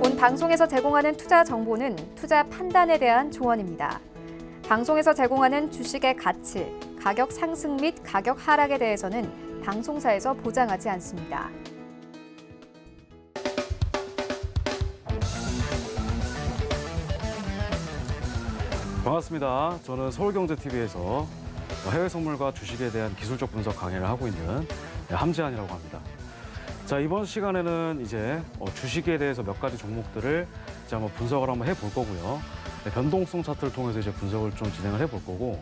본 방송에서 제공하는 투자 정보는 투자 판단에 대한 조언입니다. 방송에서 제공하는 주식의 가치, 가격 상승 및 가격 하락에 대해서는 방송사에서 보장하지 않습니다. 반갑습니다. 저는 서울경제TV에서 해외 선물과 주식에 대한 기술적 분석 강의를 하고 있는 함재환이라고 합니다. 자, 이번 시간에는 이제 주식에 대해서 몇 가지 종목들을 이제 한번 분석을 한번 해볼 거고요. 변동성 차트를 통해서 이제 분석을 좀 진행을 해볼 거고,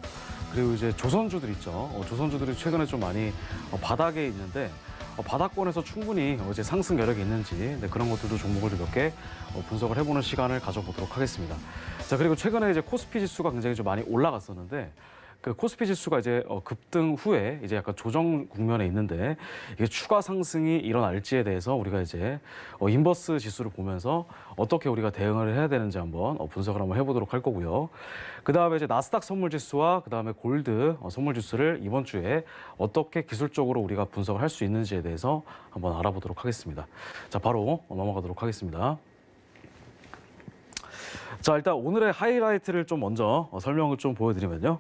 그리고 이제 조선주들 있죠. 조선주들이 최근에 좀 많이 바닥에 있는데 바닥권에서 충분히 이제 상승 여력이 있는지 그런 것들도 종목을 몇 개 분석을 해보는 시간을 가져보도록 하겠습니다. 자, 그리고 최근에 이제 코스피 지수가 굉장히 좀 많이 올라갔었는데 그 코스피 지수가 이제 급등 후에 이제 약간 조정 국면에 있는데 이게 추가 상승이 일어날지에 대해서 우리가 이제 인버스 지수를 보면서 어떻게 우리가 대응을 해야 되는지 한번 분석을 한번 해보도록 할 거고요. 그 다음에 이제 나스닥 선물 지수와 그 다음에 골드 선물 지수를 이번 주에 어떻게 기술적으로 우리가 분석을 할 수 있는지에 대해서 한번 알아보도록 하겠습니다. 자, 바로 넘어가도록 하겠습니다. 자, 일단 오늘의 하이라이트를 좀 먼저 설명을 좀 보여드리면요.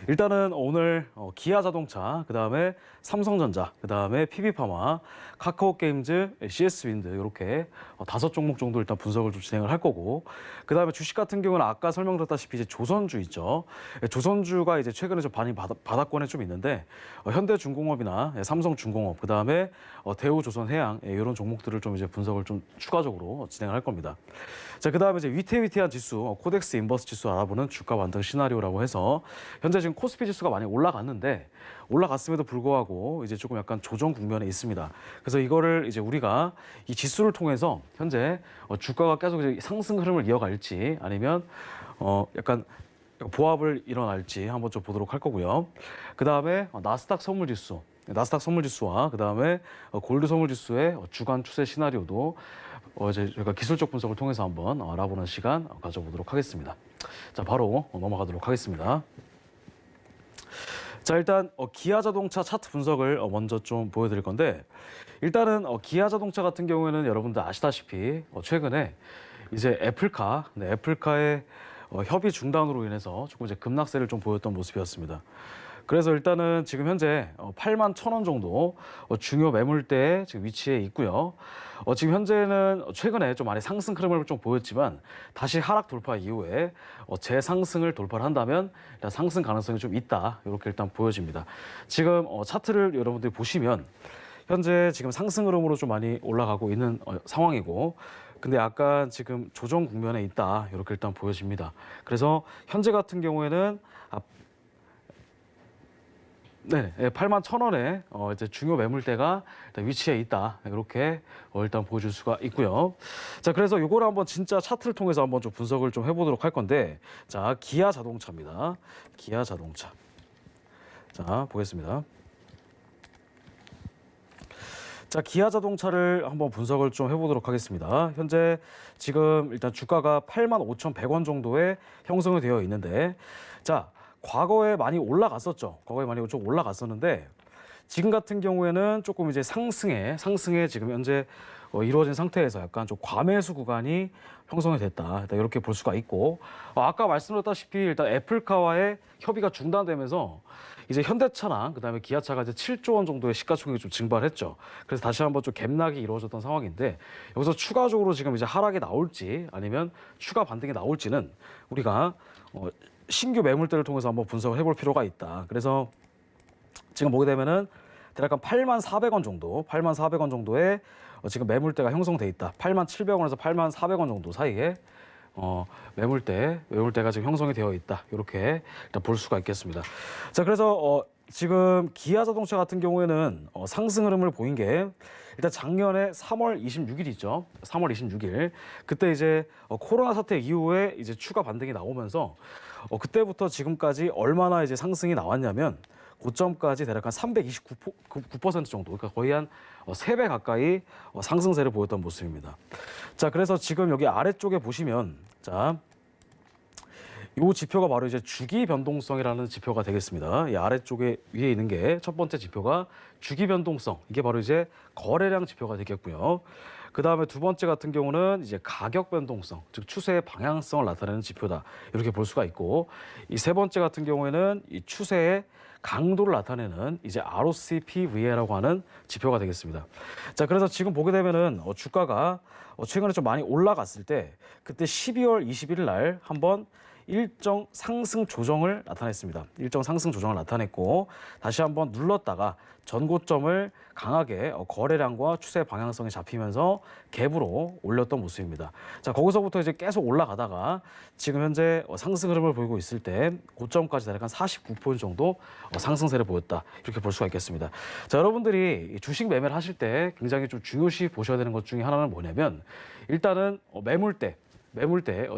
일단은 오늘 기아자동차, 그 다음에 삼성전자, 그 다음에 PB파마, 카카오게임즈, CS윈드 이렇게 5종목 정도 일단 분석을 좀 진행을 할 거고, 그 다음에 주식 같은 경우는 아까 설명드렸다시피 이제 조선주 있죠. 조선주가 이제 최근에 좀 많이 바닥권에 좀 있는데 현대중공업이나 삼성중공업, 그 다음에 대우조선해양 이런 종목들을 좀 이제 분석을 좀 추가적으로 진행을 할 겁니다. 자, 그 다음에 이제 위태위태한 지수, 코덱스 인버스 지수 알아보는 주가 반등 시나리오라고 해서 현재 지금 코스피 지수가 많이 올라갔는데 올라갔음에도 불구하고 이제 조금 약간 조정 국면에 있습니다. 그래서 이거를 이제 우리가 이 지수를 통해서 현재 주가가 계속 이제 상승 흐름을 이어갈지 아니면 약간 보합을 일어날지 한번 좀 보도록 할 거고요. 그 다음에 나스닥 선물 지수, 나스닥 선물 지수와 그 다음에 골드 선물 지수의 주간 추세 시나리오도 이제 저희가 기술적 분석을 통해서 한번 알아보는 시간 가져보도록 하겠습니다. 자, 바로 넘어가도록 하겠습니다. 자, 일단 기아자동차 차트 분석을 먼저 좀 보여드릴 건데, 일단은 기아자동차 같은 경우에는 여러분들 아시다시피 최근에 이제 애플카의 협의 중단으로 인해서 조금 이제 급락세를 좀 보였던 모습이었습니다. 그래서 일단은 지금 현재 81,000원 정도 중요 매물대에 지금 위치해 있고요. 지금 현재는 최근에 좀 많이 상승 흐름을 좀 보였지만 다시 하락 돌파 이후에 재상승을 돌파를 한다면 일단 상승 가능성이 좀 있다. 이렇게 일단 보여집니다. 지금 차트를 여러분들이 보시면 현재 지금 상승 흐름으로 좀 많이 올라가고 있는 상황이고, 근데 약간 지금 조정 국면에 있다. 이렇게 일단 보여집니다. 그래서 현재 같은 경우에는 81,000원에 이제 중요 매물대가 일단 위치해 있다. 이렇게 일단 보여줄 수가 있고요. 자, 그래서 요거를 한번 진짜 차트를 통해서 한번 좀 분석을 좀 해보도록 할 건데, 자, 기아자동차입니다. 기아자동차. 자, 보겠습니다. 자, 기아자동차를 한번 분석을 좀 해보도록 하겠습니다. 현재 지금 일단 주가가 85,100원 정도에 형성이 되어 있는데, 자, 과거에 많이 올라갔었죠. 과거에 많이 좀 올라갔었는데 지금 같은 경우에는 조금 이제 상승에 지금 현재 이루어진 상태에서 약간 좀 과매수 구간이 형성이 됐다. 일단 이렇게 볼 수가 있고, 아까 말씀드렸다시피 일단 애플카와의 협의가 중단되면서 이제 현대차랑 그다음에 기아차가 이제 7조 원 정도의 시가총액이 좀 증발을 했죠. 그래서 다시 한번 좀 갭락이 이루어졌던 상황인데 여기서 추가적으로 지금 이제 하락이 나올지 아니면 추가 반등이 나올지는 우리가 신규 매물대를 통해서 한번 분석을 해볼 필요가 있다. 그래서 지금 보게 되면은 대략 84,000원 정도, 84,000원 정도의 지금 매물대가 형성돼 있다. 87,000원에서 84,000원 정도 사이에 매물대가 지금 형성이 되어 있다. 이렇게 일단 볼 수가 있겠습니다. 자, 그래서 지금 기아자동차 같은 경우에는 상승 흐름을 보인 게 일단 작년에 3월 26일 있죠. 3월 26일. 그때 이제 코로나 사태 이후에 이제 추가 반등이 나오면서 그때부터 지금까지 얼마나 이제 상승이 나왔냐면 고점까지 대략 한 329% 정도, 그러니까 거의 한 3배 가까이 상승세를 보였던 모습입니다. 자, 그래서 지금 여기 아래쪽에 보시면, 자, 이 지표가 바로 이제 주기 변동성이라는 지표가 되겠습니다. 이 아래쪽에 위에 있는 게 첫 번째 지표가 주기 변동성, 이게 바로 이제 거래량 지표가 되겠고요. 그다음에 두 번째 같은 경우는 이제 가격 변동성, 즉 추세의 방향성을 나타내는 지표다. 이렇게 볼 수가 있고, 이 세 번째 같은 경우에는 이 추세의 강도를 나타내는 이제 ROCPVA라고 하는 지표가 되겠습니다. 자, 그래서 지금 보게 되면은 주가가 최근에 좀 많이 올라갔을 때 그때 12월 21일 날 한번 일정 상승 조정을 나타냈습니다. 일정 상승 조정을 나타냈고 다시 한번 눌렀다가 전고점을 강하게 거래량과 추세 방향성이 잡히면서 갭으로 올렸던 모습입니다. 자, 거기서부터 이제 계속 올라가다가 지금 현재 상승 흐름을 보이고 있을 때 고점까지 대략 한 49포인트 정도 상승세를 보였다. 이렇게 볼 수가 있겠습니다. 자, 여러분들이 주식 매매를 하실 때 굉장히 좀 중요시 보셔야 되는 것 중에 하나는 뭐냐면 일단은 매물대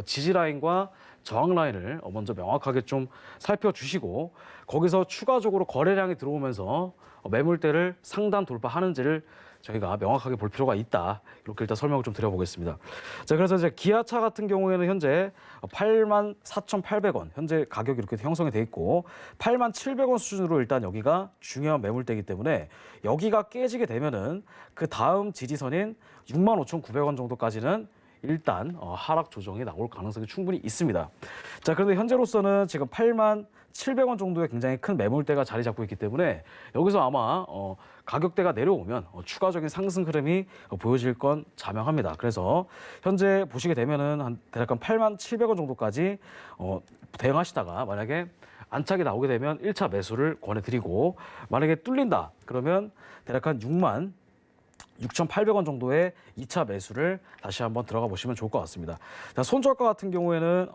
지지 라인과 저항 라인을 먼저 명확하게 좀 살펴주시고 거기서 추가적으로 거래량이 들어오면서 매물대를 상단 돌파하는지를 저희가 명확하게 볼 필요가 있다. 이렇게 일단 설명을 좀 드려보겠습니다. 자, 그래서 이제 기아차 같은 경우에는 현재 84,800원 현재 가격이 이렇게 형성이 돼 있고 87,000원 수준으로 일단 여기가 중요한 매물대이기 때문에 여기가 깨지게 되면은 그 다음 지지선인 65,900원 정도까지는 일단 하락 조정이 나올 가능성이 충분히 있습니다. 자, 그런데 현재로서는 지금 87,000원 정도의 굉장히 큰 매물대가 자리 잡고 있기 때문에 여기서 아마 가격대가 내려오면 추가적인 상승 흐름이 보여질 건 자명합니다. 그래서 현재 보시게 되면은 한 대략 87,000원 정도까지 대응하시다가 만약에 안착이 나오게 되면 1차 매수를 권해드리고 만약에 뚫린다 그러면 대략 한 66,800원 정도의 2차 매수를 다시 한번 들어가 보시면 좋을 것 같습니다. 자, 손절가 같은 경우에는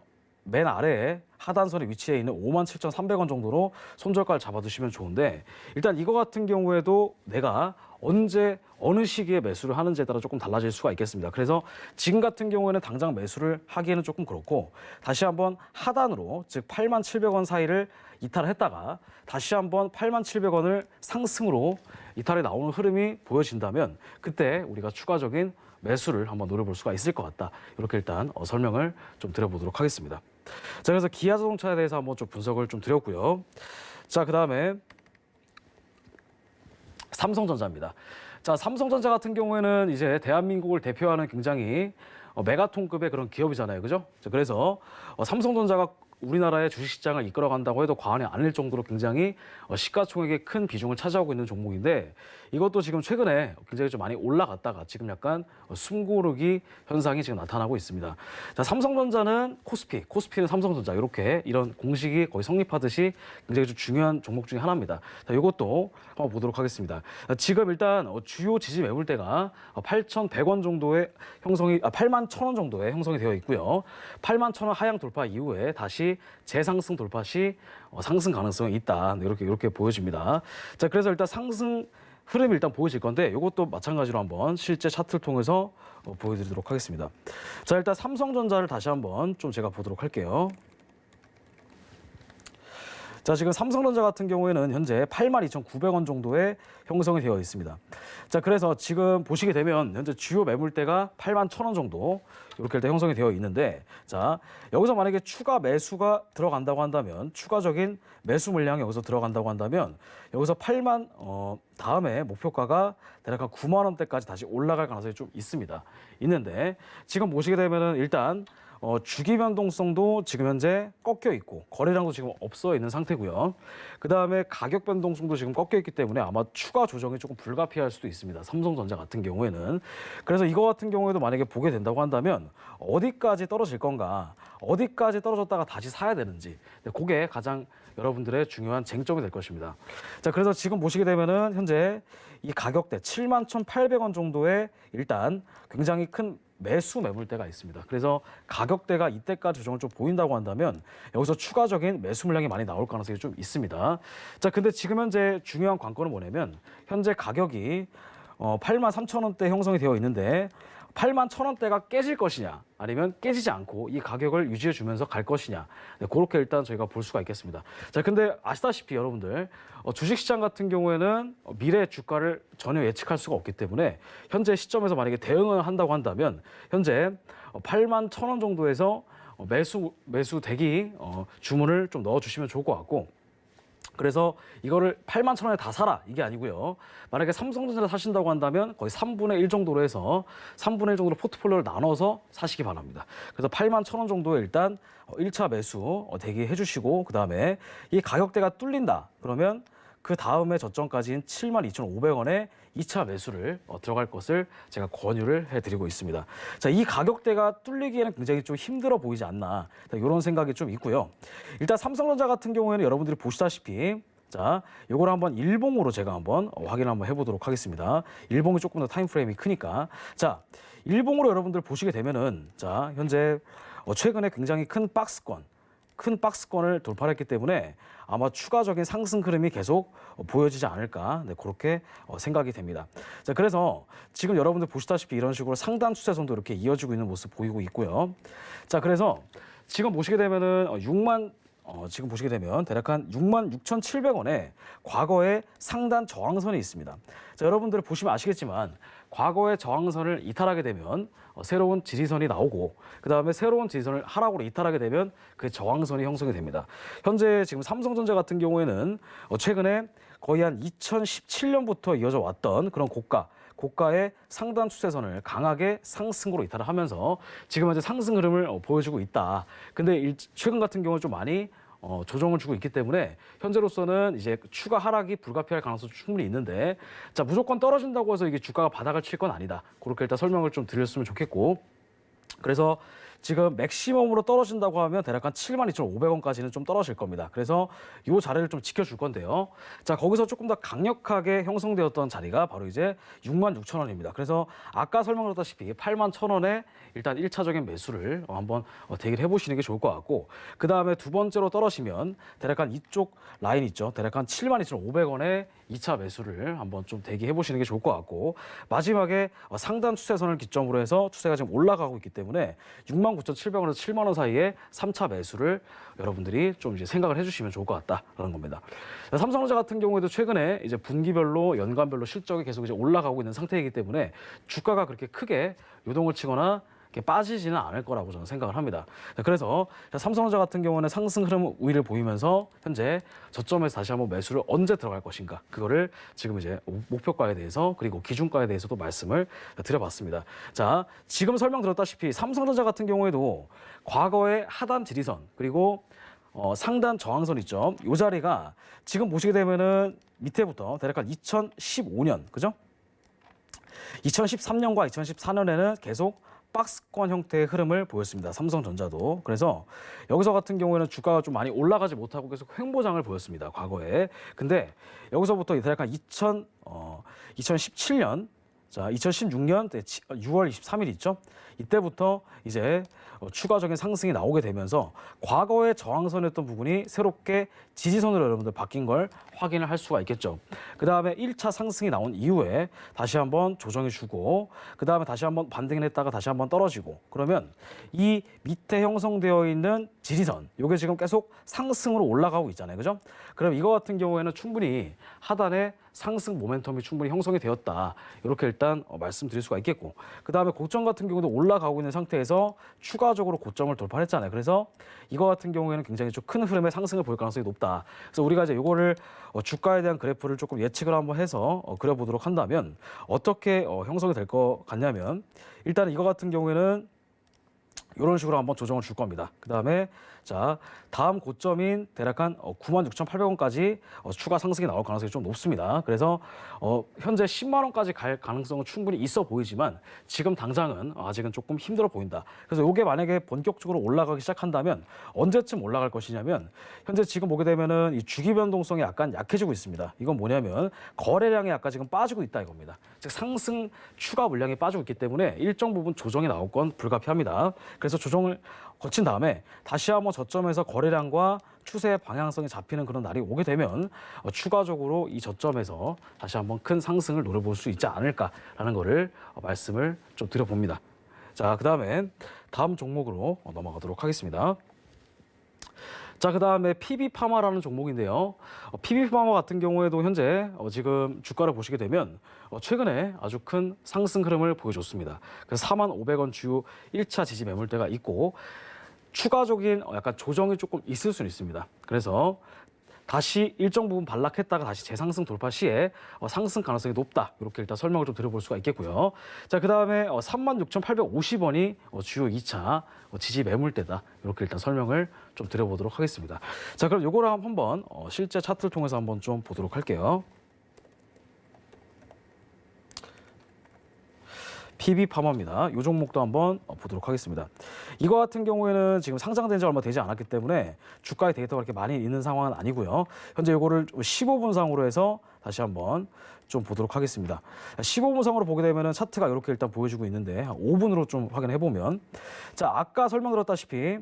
맨 아래에 하단선에 위치해 있는 57,300원 정도로 손절가를 잡아두시면 좋은데 일단 이거 같은 경우에도 내가 언제 어느 시기에 매수를 하는지에 따라 조금 달라질 수가 있겠습니다. 그래서 지금 같은 경우에는 당장 매수를 하기에는 조금 그렇고 다시 한번 하단으로 즉 87,000원 사이를 이탈했다가 다시 한번 87,000원을 상승으로 이탈이 나오는 흐름이 보여진다면 그때 우리가 추가적인 매수를 한번 노려볼 수가 있을 것 같다. 이렇게 일단 설명을 좀 드려보도록 하겠습니다. 자, 그래서 기아자동차에 대해서 한번 좀 분석을 좀 드렸고요. 자, 그다음에 삼성전자입니다. 자, 삼성전자 같은 경우에는 이제 대한민국을 대표하는 굉장히 메가톤급의 그런 기업이잖아요, 그죠? 자, 그래서 삼성전자가 우리나라의 주식시장을 이끌어간다고 해도 과언이 아닐 정도로 굉장히 시가총액의 큰 비중을 차지하고 있는 종목인데 이것도 지금 최근에 굉장히 좀 많이 올라갔다가 지금 약간 숨고르기 현상이 지금 나타나고 있습니다. 자, 삼성전자는 코스피는 삼성전자 이렇게 이런 공식이 거의 성립하듯이 굉장히 좀 중요한 종목 중에 하나입니다. 자, 이것도 한번 보도록 하겠습니다. 자, 지금 일단 주요 지지 매물대가 8,100원 정도의 81,000원 정도의 형성이 되어 있고요. 81,000원 하향 돌파 이후에 다시 재상승 돌파 시 상승 가능성이 있다. 이렇게 보여집니다. 자, 그래서 일단 상승 흐름이 일단 보여질 건데 이것도 마찬가지로 한번 실제 차트를 통해서 보여드리도록 하겠습니다. 자, 일단 삼성전자를 다시 한번 좀 제가 보도록 할게요. 자, 지금 삼성전자 같은 경우에는 현재 82,900원 정도의 형성이 되어 있습니다. 자, 그래서 지금 보시게 되면 현재 주요 매물대가 81,000원 정도 이렇게 일단 형성이 되어 있는데 자, 여기서 만약에 추가 매수가 들어간다고 한다면 추가적인 매수 물량이 여기서 들어간다고 한다면 여기서 8만 다음에 목표가가 대략 한 9만 원대까지 다시 올라갈 가능성이 좀 있는데 지금 보시게 되면은 일단 주기 변동성도 지금 현재 꺾여 있고 거래량도 지금 없어 있는 상태고요. 그 다음에 가격 변동성도 지금 꺾여 있기 때문에 아마 추가 조정이 조금 불가피할 수도 있습니다. 삼성전자 같은 경우에는. 그래서 이거 같은 경우에도 만약에 보게 된다고 한다면 어디까지 떨어질 건가, 어디까지 떨어졌다가 다시 사야 되는지 그게 가장 여러분들의 중요한 쟁점이 될 것입니다. 자, 그래서 지금 보시게 되면은 현재 이 가격대 71,800원 정도의 일단 굉장히 큰 매수 매물대가 있습니다. 그래서 가격대가 이때까지 조정을 좀 보인다고 한다면 여기서 추가적인 매수 물량이 많이 나올 가능성이 좀 있습니다. 자, 근데 지금 현재 중요한 관건은 뭐냐면 현재 가격이 83,000원대 형성이 되어 있는데 81,000원대가 깨질 것이냐 아니면 깨지지 않고 이 가격을 유지해 주면서 갈 것이냐 그렇게 일단 저희가 볼 수가 있겠습니다. 자, 근데 아시다시피 여러분들 주식시장 같은 경우에는 미래 주가를 전혀 예측할 수가 없기 때문에 현재 시점에서 만약에 대응을 한다고 한다면 현재 81,000원 정도에서 매수 대기 주문을 좀 넣어주시면 좋을 것 같고 그래서 이거를 81,000원에 다 사라 이게 아니고요. 만약에 삼성전자를 사신다고 한다면 거의 3분의 1 정도로 해서 3분의 1 정도로 포트폴리오를 나눠서 사시기 바랍니다. 그래서 81,000원 정도에 일단 1차 매수 대기해 주시고 그다음에 이 가격대가 뚫린다. 그러면 그 다음에 저점까지인 72,500원에 2차 매수를 들어갈 것을 제가 권유를 해드리고 있습니다. 자, 이 가격대가 뚫리기에는 굉장히 좀 힘들어 보이지 않나 이런 생각이 좀 있고요. 일단 삼성전자 같은 경우에는 여러분들이 보시다시피 자, 요걸 한번 일봉으로 제가 한번 확인 한번 해보도록 하겠습니다. 일봉이 조금 더 타임 프레임이 크니까 자, 일봉으로 여러분들 보시게 되면은 자, 현재 최근에 굉장히 큰 박스권을 돌파했기 때문에 아마 추가적인 상승 흐름이 계속 보여지지 않을까 그렇게 생각이 됩니다. 자, 그래서 지금 여러분들 보시다시피 이런 식으로 상단 추세선도 이렇게 이어지고 있는 모습 보이고 있고요. 자, 그래서 지금 보시게 되면은 지금 보시게 되면 대략 한 66,700원에 과거에 상단 저항선이 있습니다. 자, 여러분들 보시면 아시겠지만 과거의 저항선을 이탈하게 되면 새로운 지지선이 나오고 그다음에 새로운 지지선을 하락으로 이탈하게 되면 그 저항선이 형성이 됩니다. 현재 지금 삼성전자 같은 경우에는 최근에 거의 한 2017년부터 이어져 왔던 그런 고가의 상단 추세선을 강하게 상승으로 이탈을 하면서 지금 현재 상승 흐름을 보여주고 있다. 근데 최근 같은 경우는 좀 많이 조정을 주고 있기 때문에 현재로서는 이제 추가 하락이 불가피할 가능성이 충분히 있는데 자, 무조건 떨어진다고 해서 이게 주가가 바닥을 칠 건 아니다. 그렇게 일단 설명을 좀 드렸으면 좋겠고 그래서 지금 맥시멈으로 떨어진다고 하면 대략 한 72,500원까지는 좀 떨어질 겁니다. 그래서 이 자리를 좀 지켜줄 건데요. 자, 거기서 조금 더 강력하게 형성되었던 자리가 바로 이제 66,000원입니다. 그래서 아까 설명드렸다시피 81,000원에 일단 1차적인 매수를 한번 대기를 해보시는 게 좋을 것 같고 그 다음에 두 번째로 떨어지면 대략 한 이쪽 라인 있죠. 대략 한 72,500원에 2차 매수를 한번 좀 대기해 보시는 게 좋을 것 같고 마지막에 상단 추세선을 기점으로 해서 추세가 지금 올라가고 있기 때문에 69,700원에서 7만 원 사이에 3차 매수를 여러분들이 좀 이제 생각을 해주시면 좋을 것 같다라는 겁니다. 삼성전자 같은 경우에도 최근에 이제 분기별로 연간별로 실적이 계속 이제 올라가고 있는 상태이기 때문에 주가가 그렇게 크게 요동을 치거나 이렇게 빠지지는 않을 거라고 저는 생각을 합니다. 그래서 삼성전자 같은 경우는 상승 흐름 우위를 보이면서 현재 저점에서 다시 한번 매수를 언제 들어갈 것인가 그거를 지금 이제 목표가에 대해서 그리고 기준가에 대해서도 말씀을 드려봤습니다. 자, 지금 설명드렸다시피 삼성전자 같은 경우에도 과거의 하단 지지선 그리고 상단 저항선 있죠. 이 자리가 지금 보시게 되면은 밑에부터 대략 한 2015년 그죠? 2013년과 2014년에는 계속 박스권 형태의 흐름을 보였습니다. 삼성전자도. 그래서 여기서 같은 경우에는 주가가 좀 많이 올라가지 못하고 계속 횡보장을 보였습니다. 과거에. 근데 여기서부터 대략 한 2017년, 자, 2016년 6월 23일 있죠? 이때부터 이제 추가적인 상승이 나오게 되면서 과거의 저항선이었던 부분이 새롭게 지지선으로 여러분들 바뀐 걸 확인을 할 수가 있겠죠. 그 다음에 1차 상승이 나온 이후에 다시 한번 조정해 주고 그 다음에 다시 한번 반등을 했다가 다시 한번 떨어지고 그러면 이 밑에 형성되어 있는 지지선 이게 지금 계속 상승으로 올라가고 있잖아요. 그죠? 그럼 이거 같은 경우에는 충분히 하단에 상승 모멘텀이 충분히 형성이 되었다. 이렇게 일단 말씀드릴 수가 있겠고 그 다음에 고점 같은 경우도 올라가고 있는 상태에서 추가적으로 고점을 돌파했잖아요. 그래서 이거 같은 경우에는 굉장히 좀 큰 흐름의 상승을 볼 가능성이 높다. 그래서 우리가 이제 이거를 주가에 대한 그래프를 조금 예측을 한번 해서 그려보도록 한다면 어떻게 형성이 될 것 같냐면 일단 이거 같은 경우에는 이런 식으로 한번 조정을 줄 겁니다. 그 다음에 자, 다음 고점인 대략 한 96,800원까지 추가 상승이 나올 가능성이 좀 높습니다. 그래서 현재 10만 원까지 갈 가능성은 충분히 있어 보이지만 지금 당장은 아직은 조금 힘들어 보인다. 그래서 이게 만약에 본격적으로 올라가기 시작한다면 언제쯤 올라갈 것이냐면 현재 지금 보게 되면은 이 주기 변동성이 약간 약해지고 있습니다. 이건 뭐냐면 거래량이 약간 지금 빠지고 있다 이겁니다. 즉 상승 추가 물량이 빠지고 있기 때문에 일정 부분 조정이 나올 건 불가피합니다. 그래서 조정을 거친 다음에 다시 한번 저점에서 거래량과 추세의 방향성이 잡히는 그런 날이 오게 되면 추가적으로 이 저점에서 다시 한번 큰 상승을 노려볼 수 있지 않을까라는 거를 말씀을 좀 드려봅니다. 자, 그다음에 다음 종목으로 넘어가도록 하겠습니다. 자, 그다음에 PB파마라는 종목인데요. PB파마 같은 경우에도 현재 지금 주가를 보시게 되면 최근에 아주 큰 상승 흐름을 보여줬습니다. 그래서 45,000원 주요 1차 지지 매물대가 있고 추가적인 약간 조정이 조금 있을 수는 있습니다. 그래서 다시 일정 부분 반락했다가 다시 재상승 돌파 시에 상승 가능성이 높다. 이렇게 일단 설명을 좀 드려볼 수가 있겠고요. 자, 그다음에 36,850원이 주요 2차 지지 매물대다. 이렇게 일단 설명을 좀 드려보도록 하겠습니다. 자, 그럼 요거를 한번 실제 차트를 통해서 한번 좀 보도록 할게요. PB파마입니다. 이 종목도 한번 보도록 하겠습니다. 이거 같은 경우에는 지금 상장된 지 얼마 되지 않았기 때문에 주가의 데이터가 그렇게 많이 있는 상황은 아니고요. 현재 이거를 15분상으로 해서 다시 한번 좀 보도록 하겠습니다. 15분상으로 보게 되면 차트가 이렇게 일단 보여주고 있는데 5분으로 좀 확인해 보면, 자, 아까 설명드렸다시피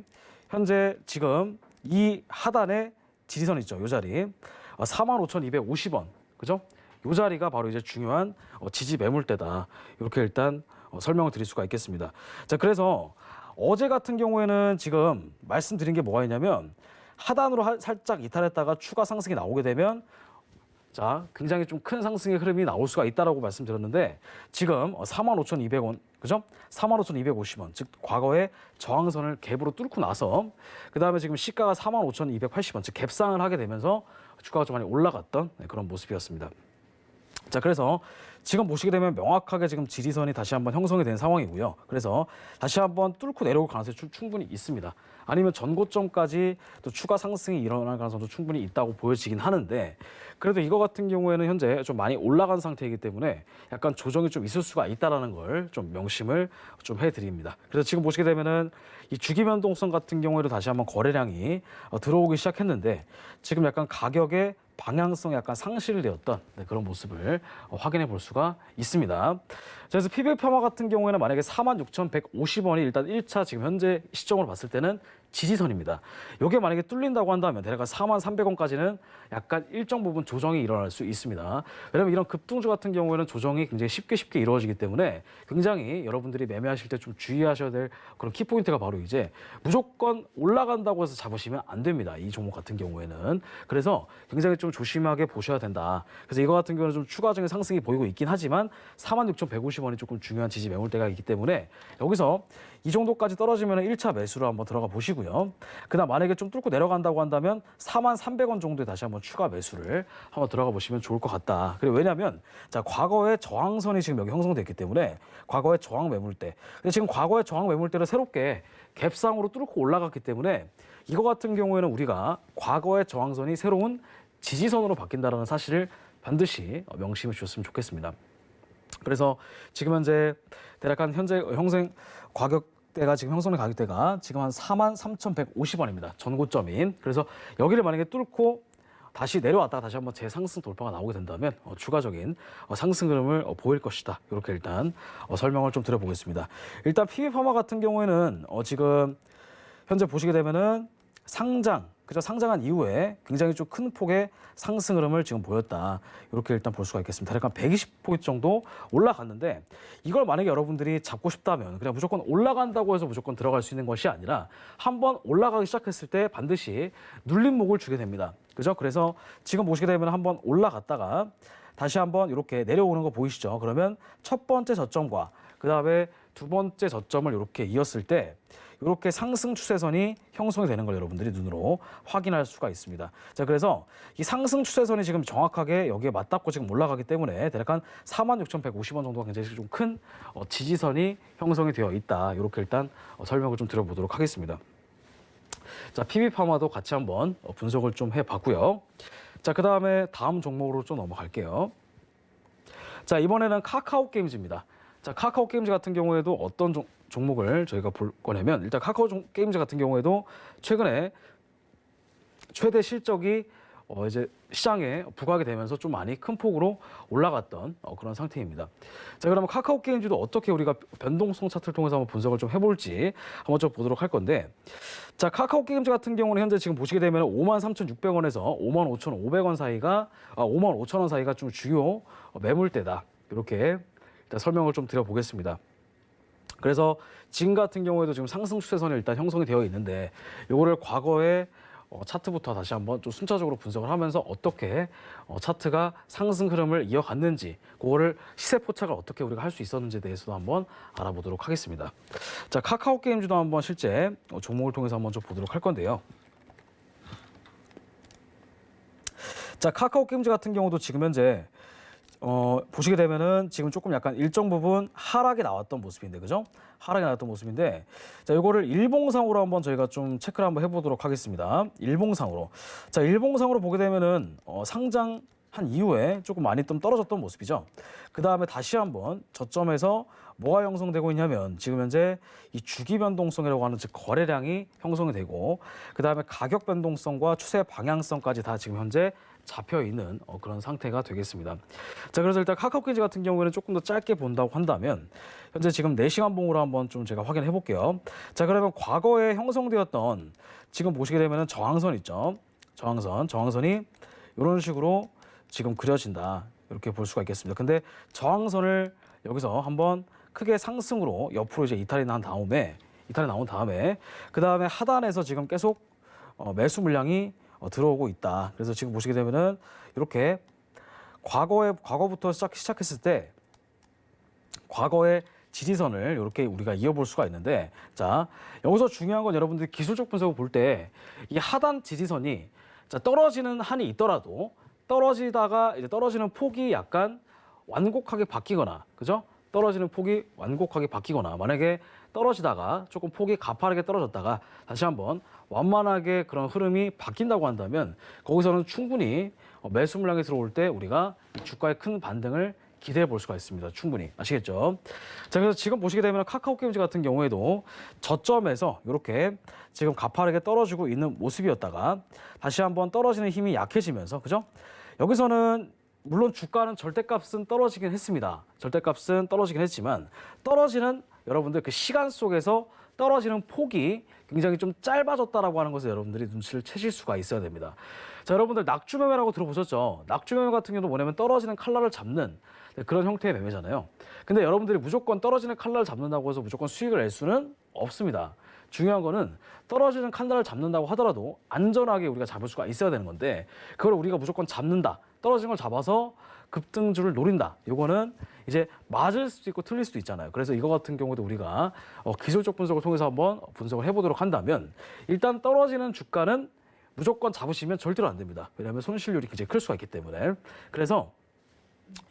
현재 지금 이 하단에 지지선 있죠. 이 자리 45,250원, 그죠? 이 자리가 바로 이제 중요한 지지 매물대다. 이렇게 일단 설명을 드릴 수가 있겠습니다. 자, 그래서 어제 같은 경우에는 지금 말씀드린 게 뭐가 있냐면 하단으로 살짝 이탈했다가 추가 상승이 나오게 되면 자, 굉장히 좀 큰 상승의 흐름이 나올 수가 있다라고 말씀드렸는데 지금 45,200원, 그죠? 45,250원, 즉 과거의 저항선을 갭으로 뚫고 나서 그다음에 지금 시가가 45,280원, 즉 갭상을 하게 되면서 주가가 좀 많이 올라갔던 그런 모습이었습니다. 자, 그래서 지금 보시게 되면 명확하게 지금 지지선이 다시 한번 형성이 된 상황이고요. 그래서 다시 한번 뚫고 내려올 가능성이 충분히 있습니다. 아니면 전고점까지 또 추가 상승이 일어날 가능성도 충분히 있다고 보여지긴 하는데, 그래도 이거 같은 경우에는 현재 좀 많이 올라간 상태이기 때문에 약간 조정이 좀 있을 수가 있다라는 걸 좀 명심을 좀 해드립니다. 그래서 지금 보시게 되면은 이 주기 변동성 같은 경우에도 다시 한번 거래량이 들어오기 시작했는데 지금 약간 가격의 방향성이 약간 상실되었던 그런 모습을 확인해 볼 수가 있습니다. 그래서 PB파마 같은 경우에는 만약에 46,150원이 일단 1차 지금 현재 시점으로 봤을 때는 지지선입니다. 이게 만약에 뚫린다고 한다면 대략 43,300원까지는 약간 일정 부분 조정이 일어날 수 있습니다. 왜냐하면 이런 급등주 같은 경우에는 조정이 굉장히 쉽게 이루어지기 때문에 굉장히 여러분들이 매매하실 때 좀 주의하셔야 될 그런 키포인트가 바로 이제 무조건 올라간다고 해서 잡으시면 안 됩니다. 이 종목 같은 경우에는. 그래서 굉장히 좀 조심하게 보셔야 된다. 그래서 이거 같은 경우는 좀 추가적인 상승이 보이고 있긴 하지만 46,150원이 조금 중요한 지지 매물대가 있기 때문에 여기서 이 정도까지 떨어지면 1차 매수로 한번 들어가 보시고요. 그다음 만약에 좀 뚫고 내려간다고 한다면 43,300원 정도에 다시 한번 추가 매수를 한번 들어가 보시면 좋을 것 같다. 그리고 왜냐하면 자, 과거의 저항선이 지금 여기 형성됐기 때문에 과거의 저항 매물대. 근데 지금 과거의 저항 매물대를 새롭게 갭상으로 뚫고 올라갔기 때문에 이거 같은 경우에는 우리가 과거의 저항선이 새로운 지지선으로 바뀐다는 사실을 반드시 명심해 주셨으면 좋겠습니다. 그래서 지금 현재 대략 한 현재 가격대가 지금 형성된 가격대가 지금 한 43,150원입니다. 전고점인. 그래서 여기를 만약에 뚫고 다시 내려왔다가 다시 한번 재상승 돌파가 나오게 된다면 추가적인 상승 흐름을 보일 것이다. 이렇게 일단 설명을 좀 드려보겠습니다. 일단 PB파마 같은 경우에는 지금 현재 보시게 되면은 상장한 이후에 굉장히 좀 큰 폭의 상승 흐름을 지금 보였다. 이렇게 일단 볼 수가 있겠습니다. 대략 한 120포인트 정도 올라갔는데 이걸 만약에 여러분들이 잡고 싶다면 그냥 무조건 올라간다고 해서 무조건 들어갈 수 있는 것이 아니라 한번 올라가기 시작했을 때 반드시 눌림목을 주게 됩니다. 그죠? 그래서 지금 보시게 되면 한번 올라갔다가 다시 한번 이렇게 내려오는 거 보이시죠? 그러면 첫 번째 저점과 그다음에 두 번째 저점을 이렇게 이었을 때 이렇게 상승 추세선이 형성이 되는 걸 여러분들이 눈으로 확인할 수가 있습니다. 자, 그래서 이 상승 추세선이 지금 정확하게 여기에 맞닿고 지금 올라가기 때문에 대략 한 46,150원 정도가 굉장히 좀 큰 지지선이 형성이 되어 있다. 이렇게 일단 설명을 좀 드려보도록 하겠습니다. 자, PB파마도 같이 한번 분석을 좀 해봤고요. 자, 그 다음에 다음 종목으로 좀 넘어갈게요. 자, 이번에는 카카오 게임즈입니다. 자, 카카오 게임즈 같은 경우에도 어떤 종목을 저희가 볼 거냐면 일단 카카오 게임즈 같은 경우에도 최근에 최대 실적이 이제 시장에 부각이 되면서 좀 많이 큰 폭으로 올라갔던 그런 상태입니다. 자, 그러면 카카오 게임즈도 어떻게 우리가 변동성 차트를 통해서 한번 분석을 좀 해볼지 한번 좀 보도록 할 건데, 자, 카카오 게임즈 같은 경우는 현재 지금 보시게 되면 53,600원에서 55,500원 사이가 55,000원 사이가 좀 주요 매물대다. 이렇게 일단 설명을 좀 드려보겠습니다. 그래서 지금 같은 경우에도 지금 상승 추세선이 일단 형성이 되어 있는데 이거를 과거의 차트부터 다시 한번 좀 순차적으로 분석을 하면서 어떻게 차트가 상승 흐름을 이어갔는지 그거를 시세 포착을 어떻게 우리가 할 수 있었는지에 대해서도 한번 알아보도록 하겠습니다. 자, 카카오 게임즈도 한번 실제 종목을 통해서 한번 좀 보도록 할 건데요. 자, 카카오 게임즈 같은 경우도 지금 현재 보시게 되면은 지금 조금 약간 일정 부분 하락이 나왔던 모습인데, 그죠? 하락이 나왔던 모습인데, 자, 이거를 일봉상으로 한번 저희가 좀 체크를 한번 해보도록 하겠습니다. 일봉상으로. 자, 일봉상으로 보게 되면은 상장한 이후에 조금 많이 좀 떨어졌던 모습이죠. 그 다음에 다시 한번 저점에서 뭐가 형성되고 있냐면 지금 현재 이 주기 변동성이라고 하는 즉 거래량이 형성이 되고, 그 다음에 가격 변동성과 추세 방향성까지 다 지금 현재 잡혀 있는 그런 상태가 되겠습니다. 자, 그래서 일단 카카오 게임즈 같은 경우에는 조금 더 짧게 본다고 한다면 현재 지금 4시간 봉으로 한번 좀 제가 확인해 볼게요. 자, 그러면 과거에 형성되었던 지금 보시게 되면은 저항선 있죠. 저항선이 이런 식으로 지금 그려진다. 이렇게 볼 수가 있겠습니다. 근데 저항선을 여기서 한번 크게 상승으로 옆으로 이제 이탈이 나온 다음에 그 다음에 하단에서 지금 계속 매수 물량이 들어오고 있다. 그래서 지금 보시게 되면은 이렇게 과거부터 시작했을 때 과거의 지지선을 이렇게 우리가 이어볼 수가 있는데, 자, 여기서 중요한 건 여러분들이 기술적 분석을 볼 때 이 하단 지지선이 자, 떨어지는 한이 있더라도 떨어지다가 이제 떨어지는 폭이 약간 완곡하게 바뀌거나, 그죠? 떨어지는 폭이 완곡하게 바뀌거나, 만약에 떨어지다가 조금 폭이 가파르게 떨어졌다가 다시 한번 완만하게 그런 흐름이 바뀐다고 한다면 거기서는 충분히 매수 물량이 들어올 때 우리가 주가의 큰 반등을 기대해 볼 수가 있습니다. 충분히. 아시겠죠? 자, 그래서 지금 보시게 되면 카카오 게임즈 같은 경우에도 저점에서 이렇게 지금 가파르게 떨어지고 있는 모습이었다가 다시 한번 떨어지는 힘이 약해지면서, 그죠? 여기서는 물론 주가는 절대값은 떨어지긴 했습니다. 절대값은 떨어지긴 했지만 떨어지는 여러분들 그 시간 속에서 떨어지는 폭이 굉장히 좀 짧아졌다라고 하는 것을 여러분들이 눈치를 채실 수가 있어야 됩니다. 자, 여러분들 낙주매매라고 들어보셨죠? 낙주매매 같은 경우도 뭐냐면 떨어지는 칼날을 잡는 그런 형태의 매매잖아요. 근데 여러분들이 무조건 떨어지는 칼날을 잡는다고 해서 무조건 수익을 낼 수는 없습니다. 중요한 거는 떨어지는 칼날을 잡는다고 하더라도 안전하게 우리가 잡을 수가 있어야 되는 건데, 그걸 우리가 무조건 잡는다, 떨어진 걸 잡아서 급등주를 노린다, 이거는 이제 맞을 수도 있고 틀릴 수도 있잖아요. 그래서 이거 같은 경우도 우리가 기술적 분석을 통해서 한번 분석을 해보도록 한다면, 일단 떨어지는 주가는 무조건 잡으시면 절대로 안 됩니다. 왜냐하면 손실률이 굉장히 클 수가 있기 때문에. 그래서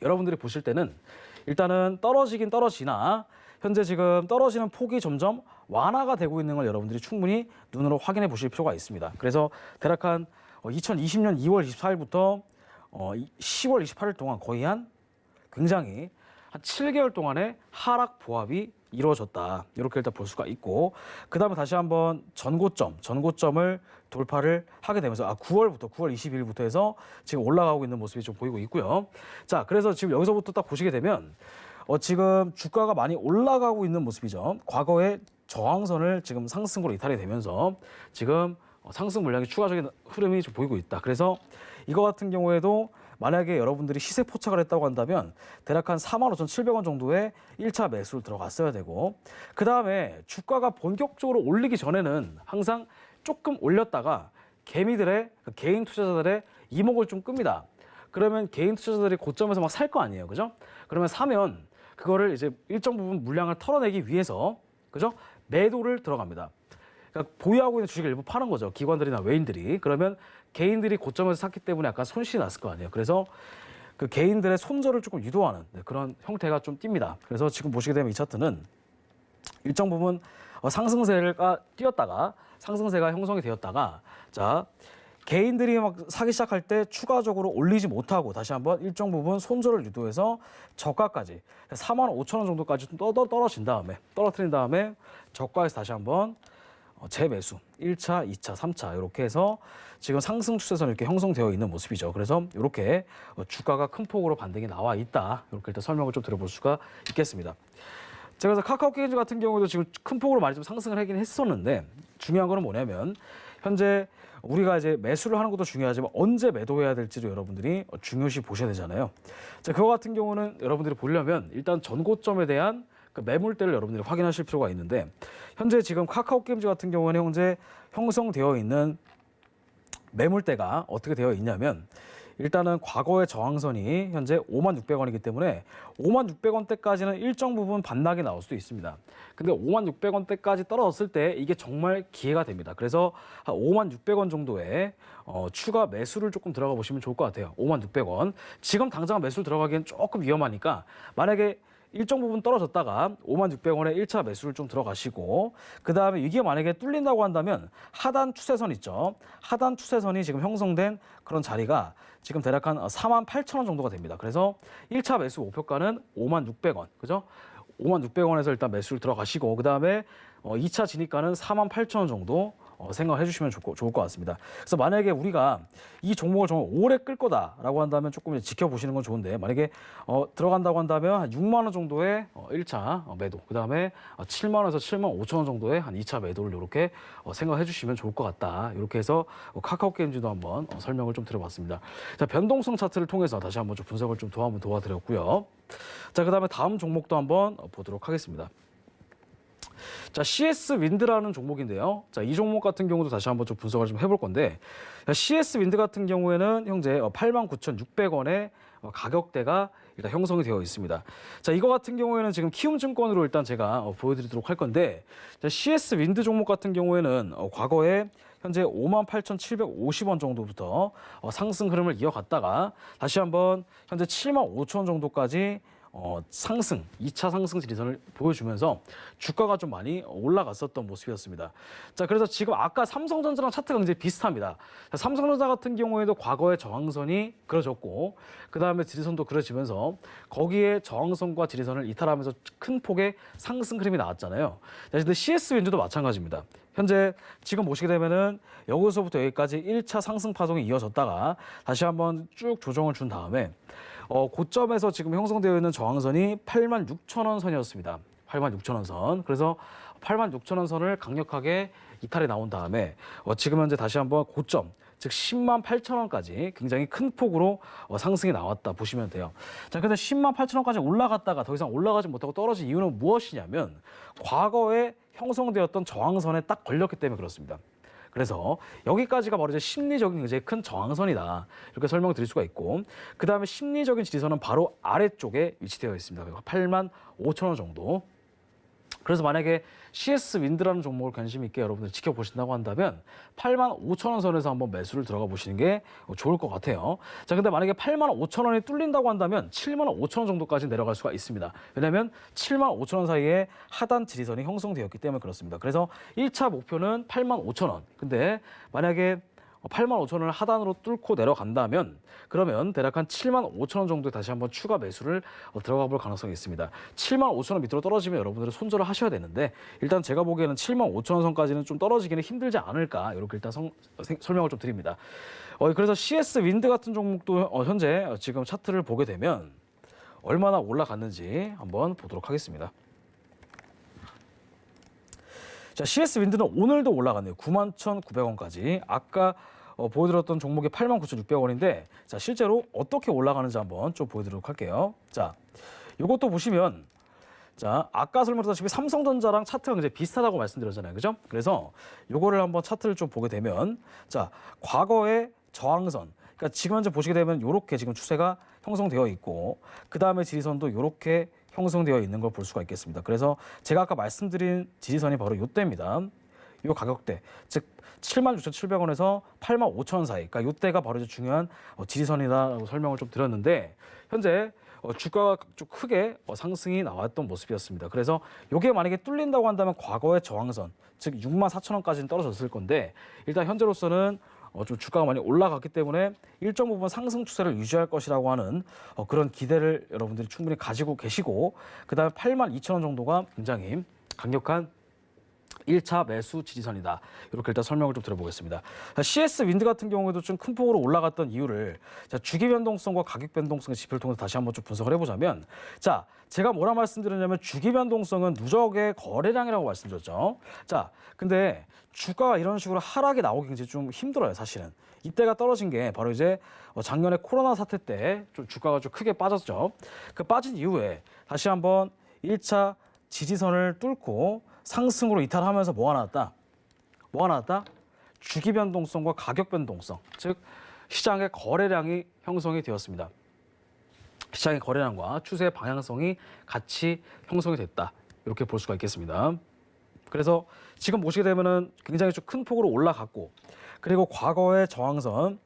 여러분들이 보실 때는 일단은 떨어지긴 떨어지나 현재 지금 떨어지는 폭이 점점 완화가 되고 있는 걸 여러분들이 충분히 눈으로 확인해 보실 필요가 있습니다. 그래서 대략 한 2020년 2월 24일부터 10월 28일 동안 거의 굉장히 한 7개월 동안의 하락 보합이 이루어졌다. 이렇게 일단 볼 수가 있고, 그 다음에 다시 한번 전고점을 돌파를 하게 되면서 9월 22일부터 해서 지금 올라가고 있는 모습이 좀 보이고 있고요. 자, 그래서 지금 여기서부터 딱 보시게 되면 지금 주가가 많이 올라가고 있는 모습이죠. 과거의 저항선을 지금 상승으로 이탈이 되면서 지금 상승 물량의 추가적인 흐름이 좀 보이고 있다. 그래서 이거 같은 경우에도 만약에 여러분들이 시세 포착을 했다고 한다면 대략 한 45,700원 정도의 1차 매수를 들어갔어야 되고, 그 다음에 주가가 본격적으로 올리기 전에는 항상 조금 올렸다가 개미들의 개인 투자자들의 이목을 좀 끕니다. 그러면 개인 투자자들이 고점에서 막 살 거 아니에요, 그죠? 그러면 사면 그거를 이제 일정 부분 물량을 털어내기 위해서, 그죠? 매도를 들어갑니다. 그러니까 보유하고 있는 주식을 일부 파는 거죠. 기관들이나 외인들이. 그러면 개인들이 고점에서 샀기 때문에 약간 손실이 났을 거 아니에요. 그래서 그 개인들의 손절을 조금 유도하는 그런 형태가 좀 띕니다. 그래서 지금 보시게 되면 이 차트는 일정 부분 상승세가 띄었다가 상승세가 형성이 되었다가, 자, 개인들이 막 사기 시작할 때 추가적으로 올리지 못하고 다시 한번 일정 부분 손절을 유도해서 저가까지 45,000원 정도까지 좀 떨어뜨린 다음에 저가에서 다시 한번 재매수 1차, 2차, 3차 이렇게 해서 지금 상승 추세선이 이렇게 형성되어 있는 모습이죠. 그래서 이렇게 주가가 큰 폭으로 반등이 나와 있다. 이렇게 일단 설명을 좀 드려볼 수가 있겠습니다. 자, 그래서 카카오 게임즈 같은 경우도 지금 큰 폭으로 많이 좀 상승을 하긴 했었는데, 중요한 거는 뭐냐면 현재 우리가 이제 매수를 하는 것도 중요하지만 언제 매도해야 될지도 여러분들이 중요시 보셔야 되잖아요. 자, 그거 같은 경우는 여러분들이 보려면 일단 전고점에 대한 그 매물대를 여러분들이 확인하실 필요가 있는데, 현재 지금 카카오 게임즈 같은 경우는 현재 형성되어 있는 매물대가 어떻게 되어 있냐면 일단은 과거의 저항선이 현재 56,600원이기 때문에 56,600원대까지는 일정 부분 반락이 나올 수도 있습니다. 근데 56,600원대까지 떨어졌을 때 이게 정말 기회가 됩니다. 그래서 한 56,600원 정도의 추가 매수를 조금 들어가 보시면 좋을 것 같아요. 56,600원. 지금 당장 매수를 들어가기엔 조금 위험하니까 만약에 일정 부분 떨어졌다가 56,600원에 1차 매수를 좀 들어가시고 그다음에 이게 만약에 뚫린다고 한다면 하단 추세선 있죠. 하단 추세선이 지금 형성된 그런 자리가 지금 대략 한 48,000원 정도가 됩니다. 그래서 1차 매수 목표가는 56,600원. 그죠? 56,600원에서 일단 매수를 들어가시고 그다음에 2차 진입가는 48,000원 정도 생각해 주시면 좋을 것 같습니다. 그래서 만약에 우리가 이 종목을 정말 오래 끌 거다라고 한다면 조금 이제 지켜보시는 건 좋은데 만약에 들어간다고 한다면 한 6만 원 정도의 1차 매도 그다음에 7만 원에서 7만 5천 원 정도의 한 2차 매도를 이렇게 생각해 주시면 좋을 것 같다. 이렇게 해서 카카오 게임즈도 한번 설명을 좀 드려봤습니다. 자, 변동성 차트를 통해서 다시 한번 좀 분석을 좀 한번 도와드렸고요. 자, 그다음에 다음 종목도 한번 보도록 하겠습니다. 자, CS 윈드라는 종목인데요. 자, 이 종목 같은 경우도 다시 한번 좀 분석을 좀 해볼 건데, CS 윈드 같은 경우에는 현재 89,600원의 가격대가 일단 형성이 되어 있습니다. 자, 이거 같은 경우에는 지금 키움증권으로 일단 제가 보여드리도록 할 건데, 자, CS 윈드 종목 같은 경우에는 과거에 현재 58,750원 정도부터 상승 흐름을 이어갔다가 다시 한번 현재 75,000원 정도까지 상승, 2차 상승 지리선을 보여주면서 주가가 좀 많이 올라갔었던 모습이었습니다. 자, 그래서 지금 아까 삼성전자랑 차트가 굉장히 비슷합니다. 자, 삼성전자 같은 경우에도 과거의 저항선이 그려졌고 그 다음에 지리선도 그려지면서 거기에 저항선과 지리선을 이탈하면서 큰 폭의 상승 흐름이 나왔잖아요. 자, 근데 CS 윈드도 마찬가지입니다. 현재 지금 보시게 되면은 여기서부터 여기까지 1차 상승 파동이 이어졌다가 다시 한번 쭉 조정을 준 다음에 고점에서 지금 형성되어 있는 저항선이 86,000원 선이었습니다. 86,000원 선. 그래서 86,000원 선을 강력하게 이탈이 나온 다음에 지금 현재 다시 한번 고점, 즉 108,000원까지 굉장히 큰 폭으로 상승이 나왔다 보시면 돼요. 자, 근데 108,000원까지 올라갔다가 더 이상 올라가지 못하고 떨어진 이유는 무엇이냐면 과거에 형성되었던 저항선에 딱 걸렸기 때문에 그렇습니다. 그래서 여기까지가 바로 이제 심리적인 굉장히 큰 저항선이다. 이렇게 설명을 드릴 수가 있고 그 다음에 심리적인 지지선은 바로 아래쪽에 위치되어 있습니다. 85,000원 정도. 그래서 만약에 CS 윈드라는 종목을 관심 있게 여러분들 지켜보신다고 한다면 85,000원 선에서 한번 매수를 들어가 보시는 게 좋을 것 같아요. 자, 근데 만약에 85,000원이 뚫린다고 한다면 75,000원 정도까지 내려갈 수가 있습니다. 왜냐하면 75,000원 사이에 하단 지리선이 형성되었기 때문에 그렇습니다. 그래서 1차 목표는 85,000원. 근데 만약에 85,000원을 하단으로 뚫고 내려간다면 그러면 대략 한 75,000원 정도에 다시 한번 추가 매수를 들어가 볼 가능성이 있습니다. 75,000원 밑으로 떨어지면 여러분들은 손절을 하셔야 되는데 일단 제가 보기에는 75,000원 선까지는 좀 떨어지기는 힘들지 않을까 이렇게 일단 설명을 좀 드립니다. 그래서 CS 윈드 같은 종목도 현재 지금 차트를 보게 되면 얼마나 올라갔는지 한번 보도록 하겠습니다. 자, CS 윈드는 오늘도 올라갔네요. 91,900원까지. 아까 보여드렸던 종목이 89,600원인데 자, 실제로 어떻게 올라가는지 한번 좀 보여드리도록 할게요. 자, 이것도 보시면 자, 아까 설명드렸다시피 삼성전자랑 차트가 굉장히 비슷하다고 말씀드렸잖아요. 그죠? 그래서 요거를 한번 차트를 좀 보게 되면 자, 과거의 저항선 그러니까 지금 현재 보시게 되면 이렇게 지금 추세가 형성되어 있고 그 다음에 지지선도 이렇게 형성되어 있는 걸 볼 수가 있겠습니다. 그래서 제가 아까 말씀드린 지지선이 바로 이때입니다. 이 가격대, 즉 76,700원에서 85,000원 사이, 그러니까 이때가 바로 이제 중요한 지지선이다라고 설명을 좀 드렸는데 현재 주가가 좀 크게 상승이 나왔던 모습이었습니다. 그래서 이게 만약에 뚫린다고 한다면 과거의 저항선, 즉 64,000원까지는 떨어졌을 건데 일단 현재로서는 좀 주가가 많이 올라갔기 때문에 일정 부분 상승 추세를 유지할 것이라고 하는 그런 기대를 여러분들이 충분히 가지고 계시고 그다음에 82,000원 정도가 굉장히 강력한 1차 매수 지지선이다. 이렇게 일단 설명을 좀 드려보겠습니다. CS 윈드 같은 경우에도 좀 큰 폭으로 올라갔던 이유를 주기 변동성과 가격 변동성의 지표를 통해서 다시 한번 좀 분석을 해보자면 자, 제가 뭐라 말씀드렸냐면 주기 변동성은 누적의 거래량이라고 말씀드렸죠. 자, 근데 주가가 이런 식으로 하락이 나오기 굉장히 좀 힘들어요, 사실은. 이때가 떨어진 게 바로 이제 작년에 코로나 사태 때 좀 주가가 좀 크게 빠졌죠. 그 빠진 이후에 다시 한번 1차 지지선을 뚫고 상승으로 이탈하면서 뭐가 나왔다? 주기 변동성과 가격 변동성. 즉 시장의 거래량이 형성이 되었습니다. 시장의 거래량과 추세 방향성이 같이 형성이 됐다. 이렇게 볼 수가 있겠습니다. 그래서 지금 보시게 되면은 굉장히 좀 큰 폭으로 올라갔고, 그리고 과거의 저항선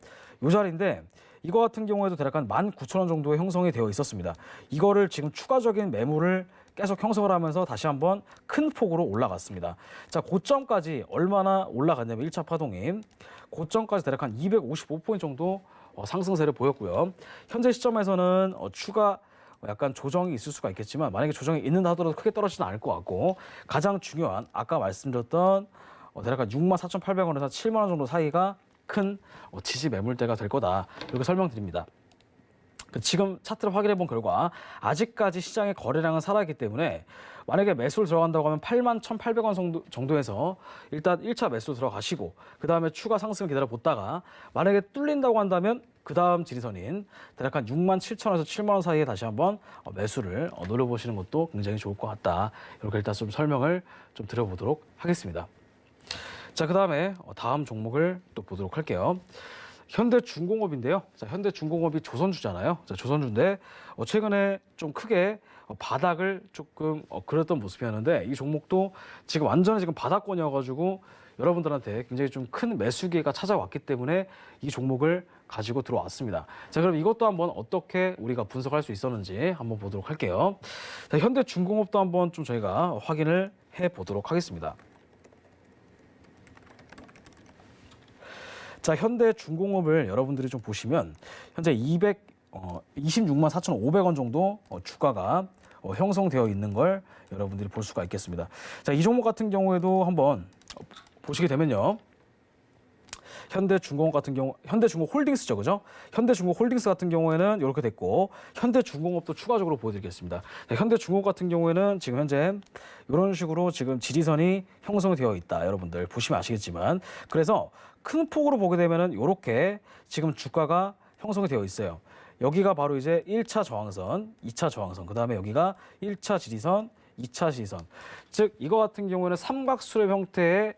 이 자리인데 이거 같은 경우에도 대략 한 19,000원 정도의 형성이 되어 있었습니다. 이거를 지금 추가적인 매물을 계속 형성을 하면서 다시 한번 큰 폭으로 올라갔습니다. 자, 고점까지 얼마나 올라갔냐면 1차 파동이 고점까지 대략 한 255포인트 정도 상승세를 보였고요. 현재 시점에서는 추가 약간 조정이 있을 수가 있겠지만 만약에 조정이 있는다 하더라도 크게 떨어지지는 않을 것 같고, 가장 중요한 아까 말씀드렸던 대략 한 64,800원에서 7만 원 정도 사이가 큰 지지 매물대가 될 거다. 이렇게 설명드립니다. 지금 차트를 확인해 본 결과 아직까지 시장의 거래량은 살아있기 때문에 만약에 매수를 들어간다고 하면 81,800원 정도에서 일단 1차 매수 들어가시고 그 다음에 추가 상승을 기다려 보다가 만약에 뚫린다고 한다면 그 다음 지리선인 대략 한 67,000원에서 7만 원 사이에 다시 한번 매수를 노려보시는 것도 굉장히 좋을 것 같다. 이렇게 일단 좀 설명을 좀 드려보도록 하겠습니다. 자, 그 다음에 다음 종목을 또 보도록 할게요. 현대중공업인데요. 자, 현대중공업이 조선주잖아요. 자, 조선주인데 최근에 좀 크게 바닥을 조금 그렸던 모습이었는데 이 종목도 지금 완전히 지금 바닥권이어가지고 여러분들한테 굉장히 좀 큰 매수 기회가 찾아왔기 때문에 이 종목을 가지고 들어왔습니다. 자, 그럼 이것도 한번 어떻게 우리가 분석할 수 있었는지 한번 보도록 할게요. 자, 현대중공업도 한번 좀 저희가 확인을 해 보도록 하겠습니다. 자, 현대중공업을 여러분들이 좀 보시면 현재 26만 4,500원 정도 주가가 형성되어 있는 걸 여러분들이 볼 수가 있겠습니다. 자, 이 종목 같은 경우에도 한번 보시게 되면요. 현대중공업 같은 경우, 현대중공업홀딩스죠, 그죠? 현대중공업홀딩스 같은 경우에는 이렇게 됐고, 현대중공업도 추가적으로 보여드리겠습니다. 자, 현대중공업 같은 경우에는 지금 현재 이런 식으로 지금 지지선이 형성되어 있다. 여러분들 보시면 아시겠지만, 그래서 큰 폭으로 보게 되면은 이렇게 지금 주가가 형성이 되어 있어요. 여기가 바로 이제 1차 저항선, 2차 저항선, 그 다음에 여기가 1차 지지선, 2차 지지선. 즉 이거 같은 경우에는 삼각수렴 형태의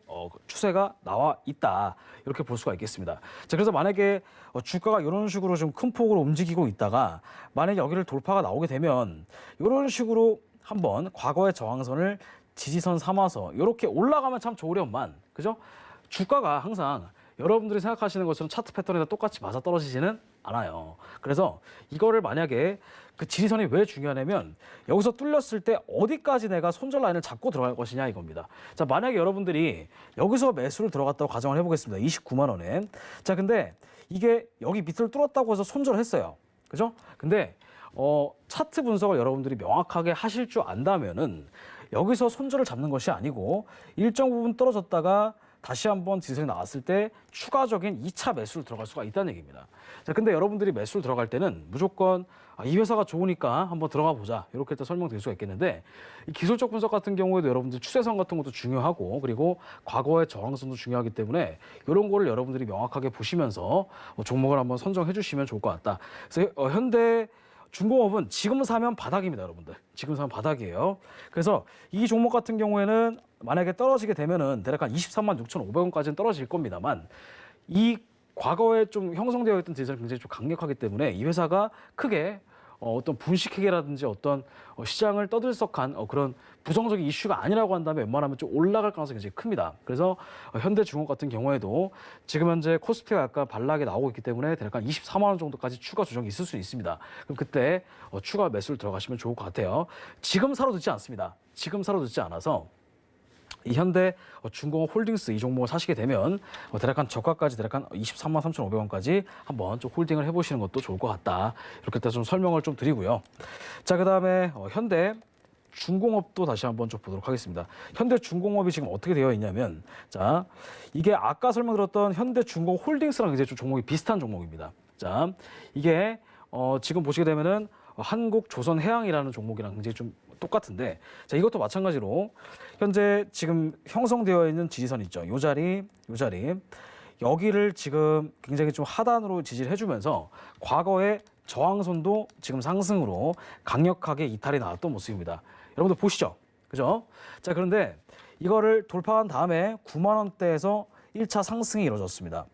추세가 나와 있다. 이렇게 볼 수가 있겠습니다. 자, 그래서 만약에 주가가 이런 식으로 좀 큰 폭으로 움직이고 있다가 만약에 여기를 돌파가 나오게 되면 이런 식으로 한번 과거의 저항선을 지지선 삼아서 이렇게 올라가면 참 좋으련만, 그죠? 주가가 항상 여러분들이 생각하시는 것처럼 차트 패턴에다 똑같이 맞아떨어지지는 않아요. 그래서 이거를 만약에 그 지지선이 왜 중요하냐면 여기서 뚫렸을 때 어디까지 내가 손절 라인을 잡고 들어갈 것이냐 이겁니다. 자, 만약에 여러분들이 여기서 매수를 들어갔다고 가정을 해보겠습니다. 29만 원에. 자, 근데 이게 여기 밑을 뚫었다고 해서 손절을 했어요. 그죠? 근데 차트 분석을 여러분들이 명확하게 하실 줄 안다면은 여기서 손절을 잡는 것이 아니고 일정 부분 떨어졌다가 다시 한번 지지선이 나왔을 때 추가적인 2차 매수를 들어갈 수가 있다는 얘기입니다. 자, 근데 여러분들이 매수를 들어갈 때는 무조건 이 회사가 좋으니까 한번 들어가 보자. 이렇게 또 설명드릴 수가 있겠는데, 이 기술적 분석 같은 경우에도 여러분들 추세선 같은 것도 중요하고 그리고 과거의 저항선도 중요하기 때문에 이런 거를 여러분들이 명확하게 보시면서 종목을 한번 선정해 주시면 좋을 것 같다. 그래서 현대 중공업은 지금 사면 바닥입니다, 여러분들. 지금 사면 바닥이에요. 그래서 이 종목 같은 경우에는 만약에 떨어지게 되면은 대략 한 23만 6,500원까지는 떨어질 겁니다만, 이 과거에 좀 형성되어 있던 지지선이 굉장히 좀 강력하기 때문에 이 회사가 크게 어떤 분식회계라든지 어떤 시장을 떠들썩한 그런 부정적인 이슈가 아니라고 한다면 웬만하면 좀 올라갈 가능성이 굉장히 큽니다. 그래서 현대중공업 같은 경우에도 지금 현재 코스피가 약간 반락이 나오고 있기 때문에 대략 한 24만 원 정도까지 추가 조정이 있을 수 있습니다. 그럼 그때 추가 매수를 들어가시면 좋을 것 같아요. 지금 사러 듣지 않습니다. 지금 사러 듣지 않아서 이 현대 중공업 홀딩스 이 종목을 사시게 되면 대략 한 저가까지 대략 한 23만 3,500원까지 한번 좀 홀딩을 해보시는 것도 좋을 것 같다. 이렇게 일단 좀 설명을 좀 드리고요. 자, 그다음에 현대 중공업도 다시 한번 좀 보도록 하겠습니다. 현대 중공업이 지금 어떻게 되어 있냐면, 자, 이게 아까 설명드렸던 현대 중공업 홀딩스랑 굉장히 좀 종목이 비슷한 종목입니다. 자, 이게 지금 보시게 되면은 한국조선해양이라는 종목이랑 굉장히 좀 똑같은데, 자, 이것도 마찬가지로 현재 지금 형성되어 있는 지지선 있죠. 요 자리, 여기를 지금 굉장히 좀 하단으로 지지를 해주면서 과거의 저항선도 지금 상승으로 강력하게 이탈이 나왔던 모습입니다. 여러분들 보시죠, 그죠? 자, 그런데 이거를 돌파한 다음에 9만 원대에서 1차 상승이 이루어졌습니다.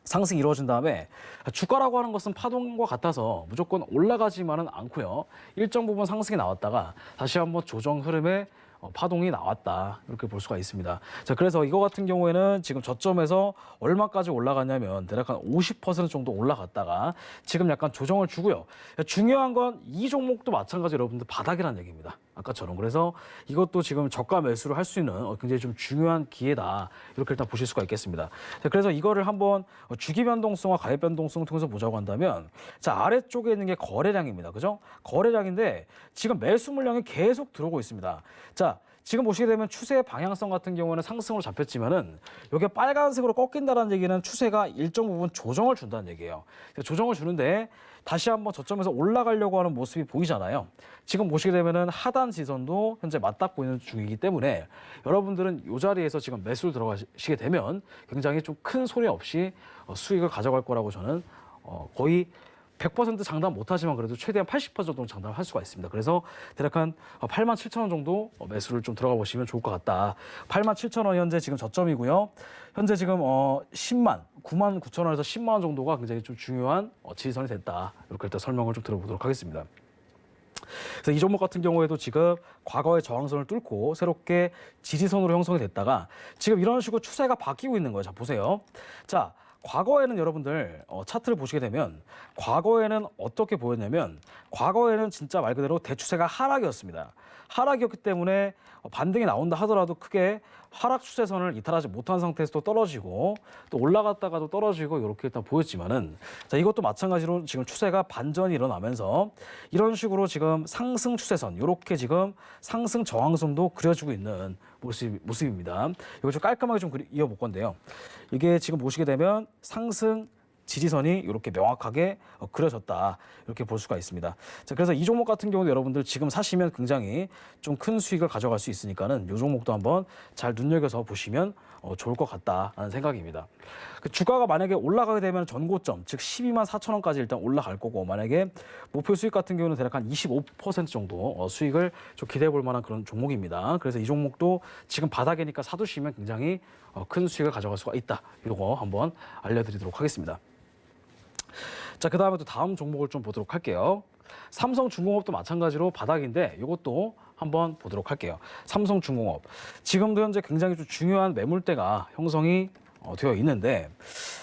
상승이 이루어진 다음에 주가라고 하는 것은 파동과 같아서 무조건 올라가지만은 않고요. 일정 부분 상승이 나왔다가 다시 한번 조정 흐름에 파동이 나왔다 이렇게 볼 수가 있습니다. 자, 그래서 이거 같은 경우에는 지금 저점에서 얼마까지 올라갔냐면 대략 한 50% 정도 올라갔다가 지금 약간 조정을 주고요. 중요한 건 이 종목도 마찬가지 여러분들 바닥이라는 얘기입니다. 아까처럼. 그래서 이것도 지금 저가 매수를 할 수 있는 굉장히 좀 중요한 기회다 이렇게 일단 보실 수가 있겠습니다. 자, 그래서 이거를 한번 주기 변동성과 가격 변동성을 통해서 보자고 한다면 자, 아래쪽에 있는 게 거래량입니다. 그죠? 거래량인데 지금 매수 물량이 계속 들어오고 있습니다. 자, 지금 보시게 되면 추세의 방향성 같은 경우는 상승으로 잡혔지만은 이게 빨간색으로 꺾인다는 얘기는 추세가 일정 부분 조정을 준다는 얘기예요. 조정을 주는데 다시 한번 저점에서 올라가려고 하는 모습이 보이잖아요. 지금 보시게 되면은 하단 지선도 현재 맞닿고 있는 중이기 때문에 여러분들은 이 자리에서 지금 매수를 들어가시게 되면 굉장히 좀 큰 손해 없이 수익을 가져갈 거라고 저는 거의 100% 장담 못하지만 그래도 최대한 80% 정도는 장담할 수가 있습니다. 그래서 대략 한 87,000원 정도 매수를 좀 들어가 보시면 좋을 것 같다. 87,000원 현재 지금 저점이고요. 현재 지금 99,000원에서 10만 원 정도가 굉장히 좀 중요한 지지선이 됐다. 이렇게 일단 설명을 좀 들어보도록 하겠습니다. 그래서 이 종목 같은 경우에도 지금 과거의 저항선을 뚫고 새롭게 지지선으로 형성이 됐다가 지금 이런 식으로 추세가 바뀌고 있는 거예요. 자, 보세요. 자, 과거에는 여러분들 차트를 보시게 되면 과거에는 어떻게 보였냐면 과거에는 진짜 말 그대로 대추세가 하락이었습니다. 하락이었기 때문에 반등이 나온다 하더라도 크게 하락 추세선을 이탈하지 못한 상태에서 또 떨어지고 또 올라갔다가도 떨어지고 이렇게 일단 보였지만은 자, 이것도 마찬가지로 지금 추세가 반전이 일어나면서 이런 식으로 지금 상승 추세선 이렇게 지금 상승 저항선도 그려지고 있는 모습입니다. 이거 좀 깔끔하게 좀 이어볼 건데요. 이게 지금 보시게 되면 상승 지지선이 이렇게 명확하게 그려졌다 이렇게 볼 수가 있습니다. 자, 그래서 이 종목 같은 경우도 여러분들 지금 사시면 굉장히 좀 큰 수익을 가져갈 수 있으니까는 이 종목도 한번 잘 눈여겨서 보시면 좋을 것 같다라는 생각입니다. 그 주가가 만약에 올라가게 되면 전고점 즉 12만 4천 원까지 일단 올라갈 거고 만약에 목표 수익 같은 경우는 대략 한 25% 정도 수익을 좀 기대해 볼 만한 그런 종목입니다. 그래서 이 종목도 지금 바닥이니까 사두시면 굉장히 큰 수익을 가져갈 수가 있다. 이거 한번 알려드리도록 하겠습니다. 자, 그 다음에 또 다음 종목을 좀 보도록 할게요. 삼성중공업도 마찬가지로 바닥인데 이것도 한번 보도록 할게요. 삼성중공업 지금도 현재 굉장히 좀 중요한 매물대가 형성이 되어 있는데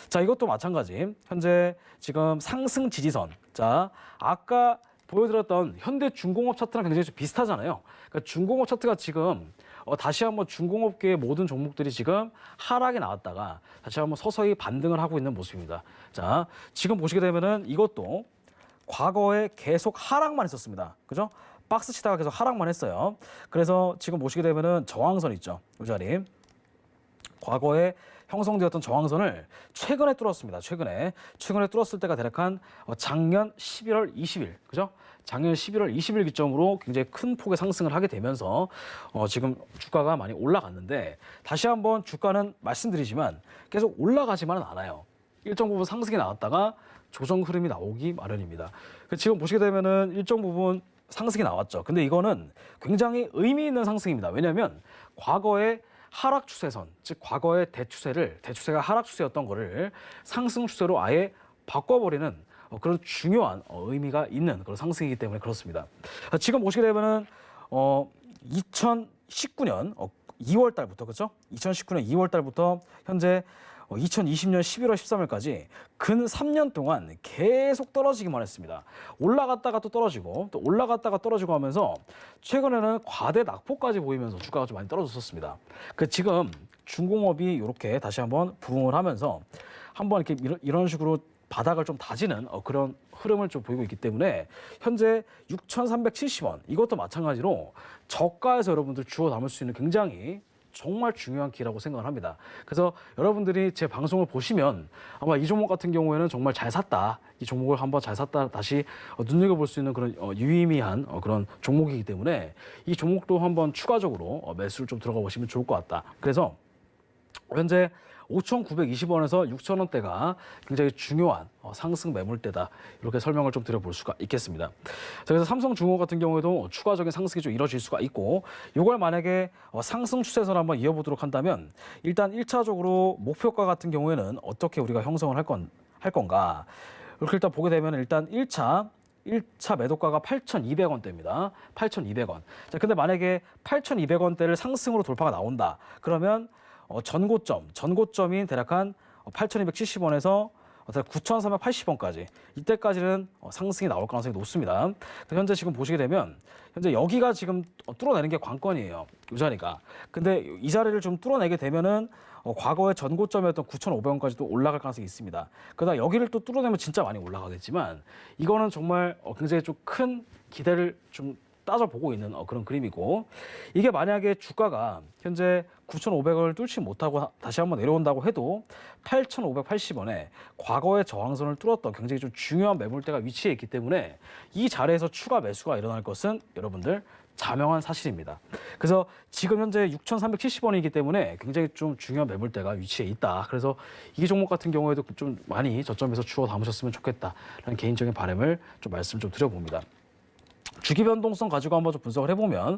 자, 이것도 마찬가지 현재 지금 상승 지지선 자, 아까 보여드렸던 현대중공업 차트랑 굉장히 좀 비슷하잖아요. 그러니까 중공업 차트가 지금 다시 한번 중공업계의 모든 종목들이 지금 하락이 나왔다가 다시 한번 서서히 반등을 하고 있는 모습입니다. 자, 지금 보시게 되면은 이것도 과거에 계속 하락만 했었습니다. 그죠? 박스 치다가 계속 하락만 했어요. 그래서 지금 보시게 되면은 저항선 있죠. 이 자리. 과거에 형성되었던 저항선을 최근에 뚫었습니다. 최근에 뚫었을 때가 대략 한 작년 11월 20일. 그죠? 작년 11월 20일 기점으로 굉장히 큰 폭의 상승을 하게 되면서 지금 주가가 많이 올라갔는데 다시 한번 주가는 말씀드리지만 계속 올라가지만은 않아요. 일정 부분 상승이 나왔다가 조정 흐름이 나오기 마련입니다. 지금 보시게 되면은 일정 부분 상승이 나왔죠. 근데 이거는 굉장히 의미 있는 상승입니다. 왜냐하면 과거에 하락 추세선, 즉 과거의 대추세가 하락 추세였던 거를 상승 추세로 아예 바꿔버리는 그런 중요한 의미가 있는 그런 상승이기 때문에 그렇습니다. 지금 보시게 되면은 2019년 2월 달부터 그렇죠? 2019년 2월 달부터 현재 2020년 11월 13일까지 근 3년 동안 계속 떨어지기만 했습니다. 올라갔다가 또 떨어지고 또 올라갔다가 떨어지고 하면서 최근에는 과대 낙폭까지 보이면서 주가가 좀 많이 떨어졌었습니다. 지금 중공업이 이렇게 다시 한번 부흥을 하면서 한번 이렇게 이런 식으로 바닥을 좀 다지는 그런 흐름을 좀 보이고 있기 때문에 현재 6,370원 이것도 마찬가지로 저가에서 여러분들 주워 담을 수 있는 굉장히 정말 중요한 기회라고 생각을 합니다. 그래서 여러분들이 제 방송을 보시면 아마 이 종목 같은 경우에는 정말 잘 샀다. 이 종목을 한번 잘 샀다 다시 눈여겨볼 수 있는 그런 유의미한 그런 종목이기 때문에 이 종목도 한번 추가적으로 매수를 좀 들어가 보시면 좋을 것 같다. 그래서 현재 5,920원에서 6,000원대가 굉장히 중요한 상승 매물대다. 이렇게 설명을 좀 드려볼 수가 있겠습니다. 자, 그래서 삼성중공 같은 경우에도 추가적인 상승이 좀 이뤄질 수가 있고 이걸 만약에 상승 추세선 한번 이어보도록 한다면 일단 1차적으로 목표가 같은 경우에는 어떻게 우리가 형성을 할 건가. 이렇게 일단 보게 되면 일단 1차 매도가가 8,200원대입니다. 8,200원. 자, 근데 만약에 8,200원대를 상승으로 돌파가 나온다. 그러면 전고점인 대략 한 8,270원에서 9,380원까지 이때까지는 상승이 나올 가능성이 높습니다. 현재 지금 보시게 되면 현재 여기가 지금 뚫어내는 게 관건이에요. 이 자리가. 근데 이 자리를 좀 뚫어내게 되면은 과거의 전고점이었던 9,500원까지도 올라갈 가능성이 있습니다. 그러다 여기를 또 뚫어내면 진짜 많이 올라가겠지만 이거는 정말 굉장히 좀 큰 기대를 좀 따져보고 있는 그런 그림이고 이게 만약에 주가가 현재 9,500원을 뚫지 못하고 다시 한번 내려온다고 해도 8,580원에 과거의 저항선을 뚫었던 굉장히 좀 중요한 매물대가 위치해 있기 때문에 이 자리에서 추가 매수가 일어날 것은 여러분들 자명한 사실입니다. 그래서 지금 현재 6,370원이기 때문에 굉장히 좀 중요한 매물대가 위치해 있다. 그래서 이 종목 같은 경우에도 좀 많이 저점에서 주워 담으셨으면 좋겠다라는 개인적인 바람을 좀 말씀 좀 드려봅니다. 주기 변동성 가지고 한번 좀 분석을 해보면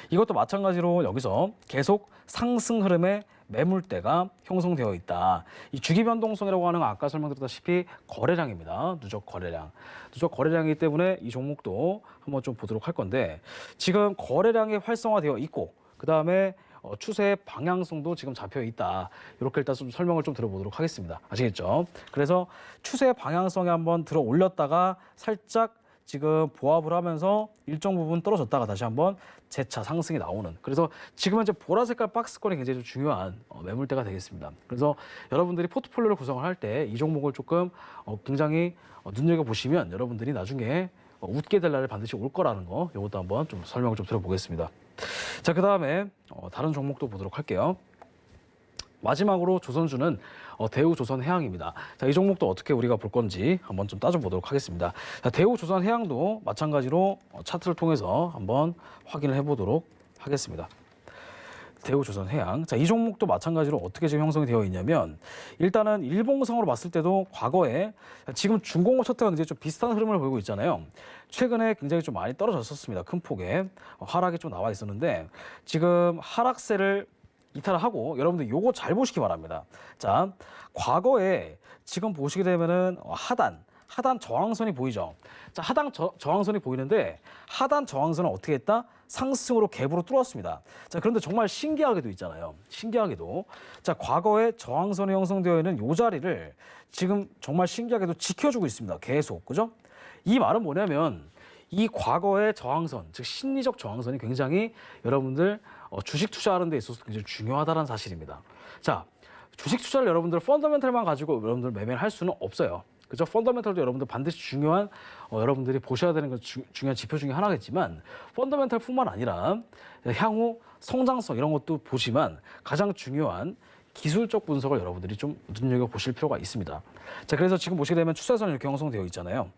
이것도 마찬가지로 여기서 계속 상승 흐름의 매물대가 형성되어 있다. 이 주기 변동성이라고 하는 건 아까 설명드렸다시피 거래량입니다. 누적 거래량이기 때문에 이 종목도 한번 좀 보도록 할 건데 지금 거래량이 활성화되어 있고 그 다음에 추세의 방향성도 지금 잡혀 있다. 이렇게 일단 좀 설명을 좀 들어보도록 하겠습니다. 아시겠죠? 그래서 추세의 방향성에 한번 들어 올렸다가 살짝 지금 보합을 하면서 일정 부분 떨어졌다가 다시 한번 재차 상승이 나오는 그래서 지금 현재 보라 색깔 박스권이 굉장히 좀 중요한 매물대가 되겠습니다. 그래서 여러분들이 포트폴리오를 구성을 할 때 이 종목을 조금 굉장히 눈여겨보시면 여러분들이 나중에 웃게 될 날이 반드시 올 거라는 거 이것도 한번 좀 설명을 좀 드려보겠습니다. 자, 그 다음에 다른 종목도 보도록 할게요. 마지막으로 조선주는 대우조선해양입니다. 자, 이 종목도 어떻게 우리가 볼 건지 한번 좀 따져보도록 하겠습니다. 자, 대우조선해양도 마찬가지로 차트를 통해서 한번 확인을 해보도록 하겠습니다. 대우조선해양. 자, 이 종목도 마찬가지로 어떻게 지금 형성이 되어 있냐면 일단은 일봉상으로 봤을 때도 과거에 지금 중공업 차트가 굉장히 좀 비슷한 흐름을 보이고 있잖아요. 최근에 굉장히 좀 많이 떨어졌었습니다. 큰 폭의 하락이 좀 나와 있었는데 지금 하락세를 이탈하고 여러분들 요거 잘 보시기 바랍니다. 자, 과거에 지금 보시게 되면은 하단 저항선이 보이죠. 자, 하단 저항선이 보이는데 하단 저항선은 어떻게 했다? 상승으로 갭으로 뚫었습니다. 자, 그런데 정말 신기하게도 있잖아요. 신기하게도 자, 과거에 저항선이 형성되어 있는 요 자리를 지금 정말 신기하게도 지켜주고 있습니다. 계속 그죠? 이 말은 뭐냐면 이 과거의 저항선, 즉 심리적 저항선이 굉장히 여러분들 주식 투자하는 데 있어서 굉장히 중요하다는 사실입니다. 자, 주식 투자를 여러분들 펀더멘털만 가지고 여러분들 매매를 할 수는 없어요. 그죠? 펀더멘털도 여러분들 반드시 중요한 여러분들이 보셔야 되는 중요한 지표 중에 하나겠지만 펀더멘털뿐만 아니라 향후 성장성 이런 것도 보지만 가장 중요한 기술적 분석을 여러분들이 좀 눈여겨보실 필요가 있습니다. 자, 그래서 지금 보시게 되면 추세선이 이렇게 형성되어 있잖아요.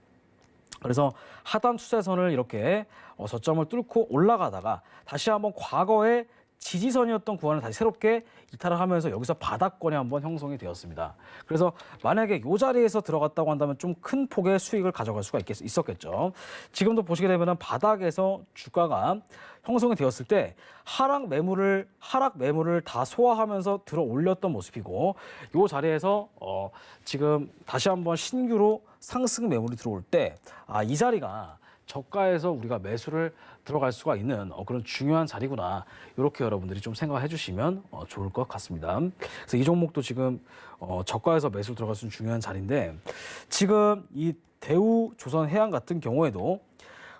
그래서 하단 추세선을 이렇게 저점을 뚫고 올라가다가 다시 한번 과거의 지지선이었던 구간을 다시 새롭게 이탈을 하면서 여기서 바닥권이 한번 형성이 되었습니다. 그래서 만약에 이 자리에서 들어갔다고 한다면 좀 큰 폭의 수익을 가져갈 수가 있었겠죠. 지금도 보시게 되면 바닥에서 주가가 형성이 되었을 때 하락 매물을 다 소화하면서 들어 올렸던 모습이고 이 자리에서 지금 다시 한번 신규로 상승 매물이 들어올 때 이 자리가 저가에서 우리가 매수를 들어갈 수가 있는 그런 중요한 자리구나. 이렇게 여러분들이 좀 생각해 주시면 좋을 것 같습니다. 그래서 이 종목도 지금 저가에서 매수 들어갈 수 있는 중요한 자리인데 지금 이 대우조선해양 같은 경우에도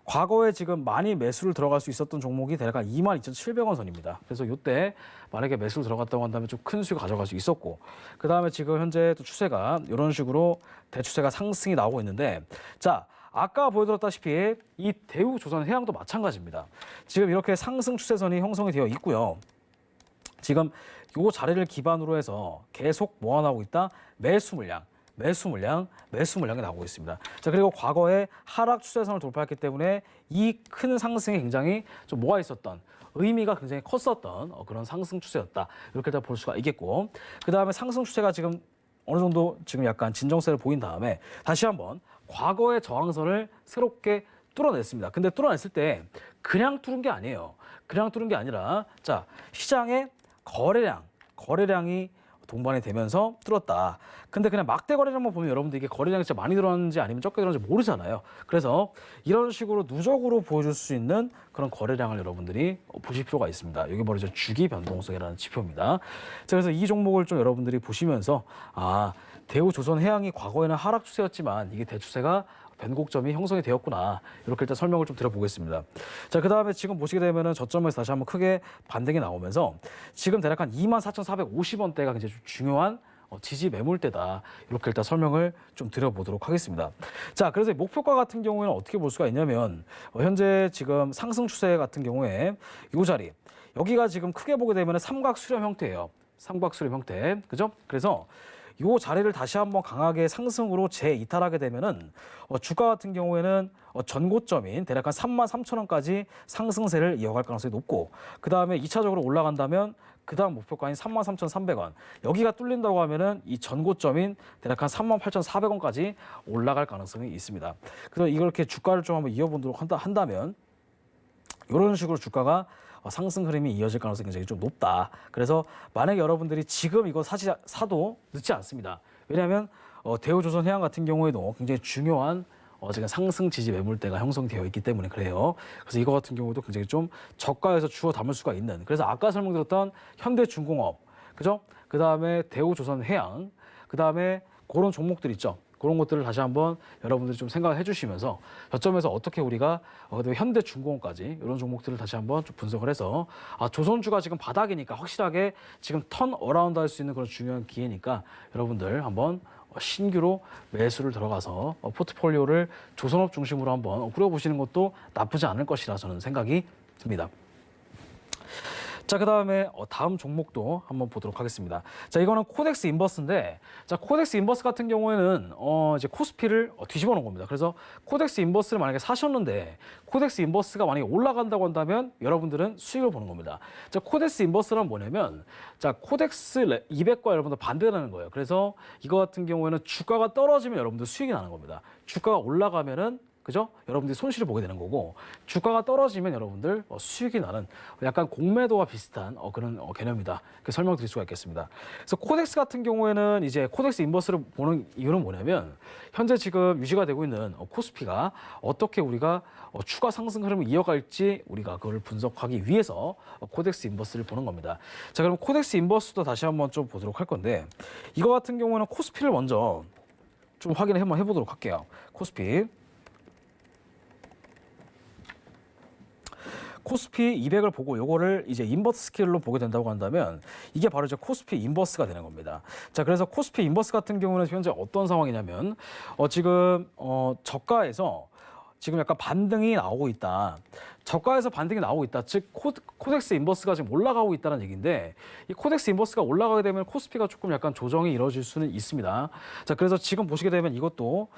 과거에 지금 많이 매수를 들어갈 수 있었던 종목이 대략 22,700원 선입니다. 그래서 이때 만약에 매수를 들어갔다고 한다면 좀 큰 수익을 가져갈 수 있었고 그 다음에 지금 현재 또 추세가 이런 식으로 대추세가 상승이 나오고 있는데 자, 아까 보여드렸다시피 이 대우조선해양도 마찬가지입니다. 지금 이렇게 상승 추세선이 형성이 되어 있고요. 지금 이 자리를 기반으로 해서 계속 모아나오고 있다. 매수 물량. 매수 물량이 나오고 있습니다. 자, 그리고 과거에 하락 추세선을 돌파했기 때문에 이 큰 상승에 굉장히 좀 모아 있었던 의미가 굉장히 컸었던 그런 상승 추세였다. 이렇게 다 볼 수가 있겠고, 그 다음에 상승 추세가 지금 어느 정도 지금 약간 진정세를 보인 다음에 다시 한번 과거의 저항선을 새롭게 뚫어냈습니다. 근데 뚫어냈을 때 그냥 뚫은 게 아니에요. 그냥 뚫은 게 아니라 자, 시장의 거래량이 동반이 되면서 뚫었다. 근데 그냥 막대 거래량만 보면 여러분들 이게 거래량이 진짜 많이 들어왔는지 아니면 적게 들어왔는지 모르잖아요. 그래서 이런 식으로 누적으로 보여줄 수 있는 그런 거래량을 여러분들이 보실 필요가 있습니다. 여기 바로 이제 주기 변동성이라는 지표입니다. 자, 그래서 이 종목을 좀 여러분들이 보시면서 대우조선해양이 과거에는 하락 추세였지만 이게 대추세가 변곡점이 형성이 되었구나. 이렇게 일단 설명을 좀 드려보겠습니다. 자, 그 다음에 지금 보시게 되면은 저점에서 다시 한번 크게 반등이 나오면서 지금 대략 한 24,450원대가 굉장히 좀 중요한 지지 매물대다. 이렇게 일단 설명을 좀 드려보도록 하겠습니다. 자, 그래서 목표가 같은 경우에는 어떻게 볼 수가 있냐면 현재 지금 상승 추세 같은 경우에 이 자리 여기가 지금 크게 보게 되면 삼각 수렴 형태예요. 삼각 수렴 형태, 그죠? 그래서 이 자리를 다시 한번 강하게 상승으로 재이탈하게 되면은 주가 같은 경우에는 전고점인 대략 한 33,000원까지 상승세를 이어갈 가능성이 높고, 그 다음에 2차적으로 올라간다면 그 다음 목표가인 33,300원 여기가 뚫린다고 하면은 이 전고점인 대략 한 38,400원까지 올라갈 가능성이 있습니다. 그래서 이렇게 주가를 좀 한번 이어보도록 한다면 이런 식으로 주가가 상승 흐름이 이어질 가능성이 굉장히 좀 높다. 그래서 만약에 여러분들이 지금 이거 사도 늦지 않습니다. 왜냐하면 대우조선해양 같은 경우에도 굉장히 중요한 지금 상승 지지 매물대가 형성되어 있기 때문에 그래요. 그래서 이거 같은 경우도 굉장히 좀 저가에서 주워 담을 수가 있는. 그래서 아까 설명드렸던 현대중공업, 그죠? 그 다음에 대우조선해양, 그 다음에 그런 종목들 있죠. 그런 것들을 다시 한번 여러분들이 좀 생각해 주시면서 저점에서 어떻게 우리가 그다음에 현대중공업까지 이런 종목들을 다시 한번 좀 분석을 해서 조선주가 지금 바닥이니까 확실하게 지금 턴 어라운드 할 수 있는 그런 중요한 기회니까 여러분들 한번 신규로 매수를 들어가서 포트폴리오를 조선업 중심으로 한번 꾸려보시는 것도 나쁘지 않을 것이라 저는 생각이 듭니다. 자, 그 다음에 다음 종목도 한번 보도록 하겠습니다. 자, 이거는 코덱스 인버스인데, 자, 코덱스 인버스 같은 경우에는 이제 코스피를 뒤집어 놓은 겁니다. 그래서 코덱스 인버스를 만약에 사셨는데 코덱스 인버스가 만약에 올라간다고 한다면 여러분들은 수익을 보는 겁니다. 자, 코덱스 인버스는 뭐냐면, 자, 코덱스 200과 여러분들 반대라는 거예요. 그래서 이거 같은 경우에는 주가가 떨어지면 여러분들 수익이 나는 겁니다. 주가가 올라가면은, 그죠? 여러분들이 손실을 보게 되는 거고, 주가가 떨어지면 여러분들 수익이 나는 약간 공매도와 비슷한 그런 개념이다. 이렇게 설명드릴 수가 있겠습니다. 그래서 코덱스 같은 경우에는 이제 코덱스 인버스를 보는 이유는 뭐냐면 현재 지금 유지가 되고 있는 코스피가 어떻게 우리가 추가 상승 흐름을 이어갈지 우리가 그걸 분석하기 위해서 코덱스 인버스를 보는 겁니다. 자, 그럼 코덱스 인버스도 다시 한번 좀 보도록 할 건데, 이거 같은 경우는 코스피를 먼저 좀 확인을 한번 해보도록 할게요. 코스피 200을 보고 요거를 이제 인버스 스케일로 보게 된다고 한다면 이게 바로 이제 코스피 인버스가 되는 겁니다. 자, 그래서 코스피 인버스 같은 경우는 현재 어떤 상황이냐면 지금 저가에서 지금 약간 반등이 나오고 있다. 저가에서 반등이 나오고 있다. 즉 코덱스 인버스가 지금 올라가고 있다는 얘기인데, 이 코덱스 인버스가 올라가게 되면 코스피가 조금 약간 조정이 이루어질 수는 있습니다. 자, 그래서 지금 보시게 되면 이것도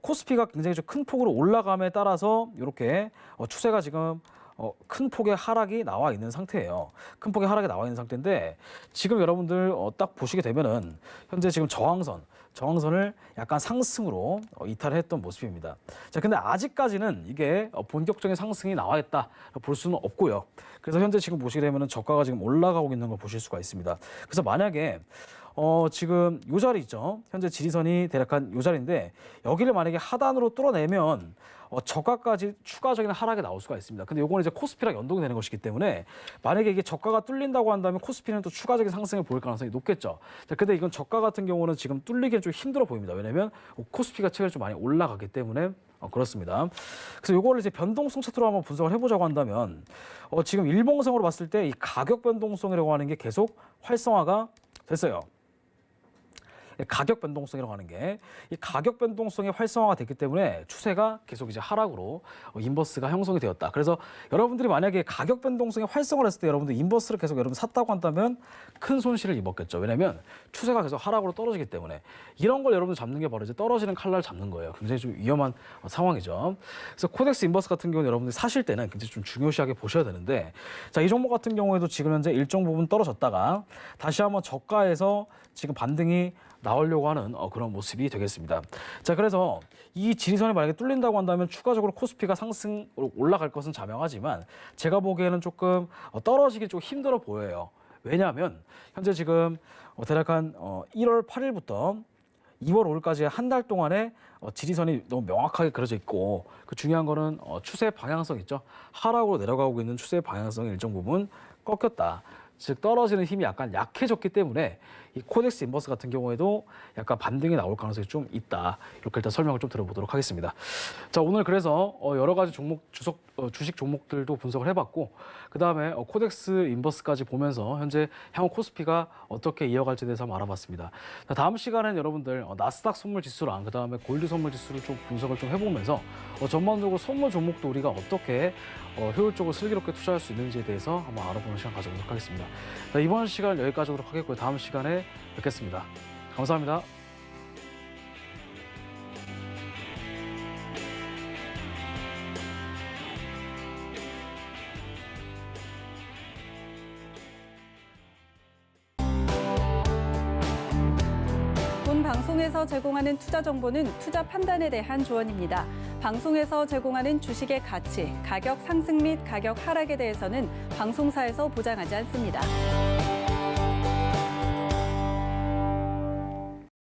코스피가 굉장히 좀 큰 폭으로 올라감에 따라서 이렇게 추세가 지금 큰 폭의 하락이 나와 있는 상태예요. 큰 폭의 하락이 나와 있는 상태인데, 지금 여러분들 딱 보시게 되면은 현재 지금 저항선을 약간 상승으로 이탈했던 모습입니다. 자, 근데 아직까지는 이게 본격적인 상승이 나와 있다 볼 수는 없고요. 그래서 현재 지금 보시게 되면은 저가가 지금 올라가고 있는 걸 보실 수가 있습니다. 그래서 만약에 지금 요 자리 있죠. 현재 지지선이 대략 한 요 자리인데, 여기를 만약에 하단으로 뚫어내면 저가까지 추가적인 하락이 나올 수가 있습니다. 근데 요거는 이제 코스피랑 연동이 되는 것이기 때문에 만약에 이게 저가가 뚫린다고 한다면 코스피는 또 추가적인 상승을 보일 가능성이 높겠죠. 자, 근데 이건 저가 같은 경우는 지금 뚫리기는 좀 힘들어 보입니다. 왜냐면 코스피가 최근에 좀 많이 올라가기 때문에 그렇습니다. 그래서 요거를 이제 변동성 차트로 한번 분석을 해보자고 한다면 지금 일봉성으로 봤을 때 이 가격 변동성이라고 하는 게 계속 활성화가 됐어요. 가격 변동성이라고 하는 게 이 가격 변동성이 활성화가 됐기 때문에 추세가 계속 이제 하락으로 인버스가 형성이 되었다. 그래서 여러분들이 만약에 가격 변동성이 활성화를 했을 때 여러분들 인버스를 계속 여러분 샀다고 한다면 큰 손실을 입었겠죠. 왜냐하면 추세가 계속 하락으로 떨어지기 때문에 이런 걸 여러분들 잡는 게 바로 이제 떨어지는 칼날 잡는 거예요. 굉장히 좀 위험한 상황이죠. 그래서 코덱스 인버스 같은 경우는 여러분들이 사실 때는 굉장히 좀 중요시하게 보셔야 되는데, 자, 이 종목 같은 경우에도 지금 현재 일정 부분 떨어졌다가 다시 한번 저가에서 지금 반등이 나오려고 하는 그런 모습이 되겠습니다. 자, 그래서 이 지리선이 만약에 뚫린다고 한다면 추가적으로 코스피가 상승으로 올라갈 것은 자명하지만 제가 보기에는 조금 떨어지기 좀 힘들어 보여요. 왜냐하면 현재 지금 대략 한 1월 8일부터 2월 5일까지 한 달 동안에 지리선이 너무 명확하게 그려져 있고, 그 중요한 거는 추세 방향성 있죠. 하락으로 내려가고 있는 추세 방향성이 일정 부분 꺾였다. 즉 떨어지는 힘이 약간 약해졌기 때문에 이 코덱스 인버스 같은 경우에도 약간 반등이 나올 가능성이 좀 있다. 이렇게 일단 설명을 좀 드려보도록 하겠습니다. 자, 오늘 그래서 여러 가지 주식 종목들도 분석을 해봤고, 그 다음에 코덱스 인버스까지 보면서 현재 향후 코스피가 어떻게 이어갈지에 대해서 한번 알아봤습니다. 자, 다음 시간에는 여러분들 나스닥 선물 지수랑 그 다음에 골드 선물 지수를 좀 분석을 좀 해보면서 전반적으로 선물 종목도 우리가 어떻게 효율적으로 슬기롭게 투자할 수 있는지에 대해서 한번 알아보는 시간 가져보도록 하겠습니다. 자, 이번 시간 여기까지 하도록 하겠고요. 다음 시간에 뵙겠습니다. 감사합니다. 본 방송에서 제공하는 투자 정보는 투자 판단에 대한 조언입니다. 방송에서 제공하는 주식의 가치, 가격 상승 및 가격 하락에 대해서는 방송사에서 보장하지 않습니다.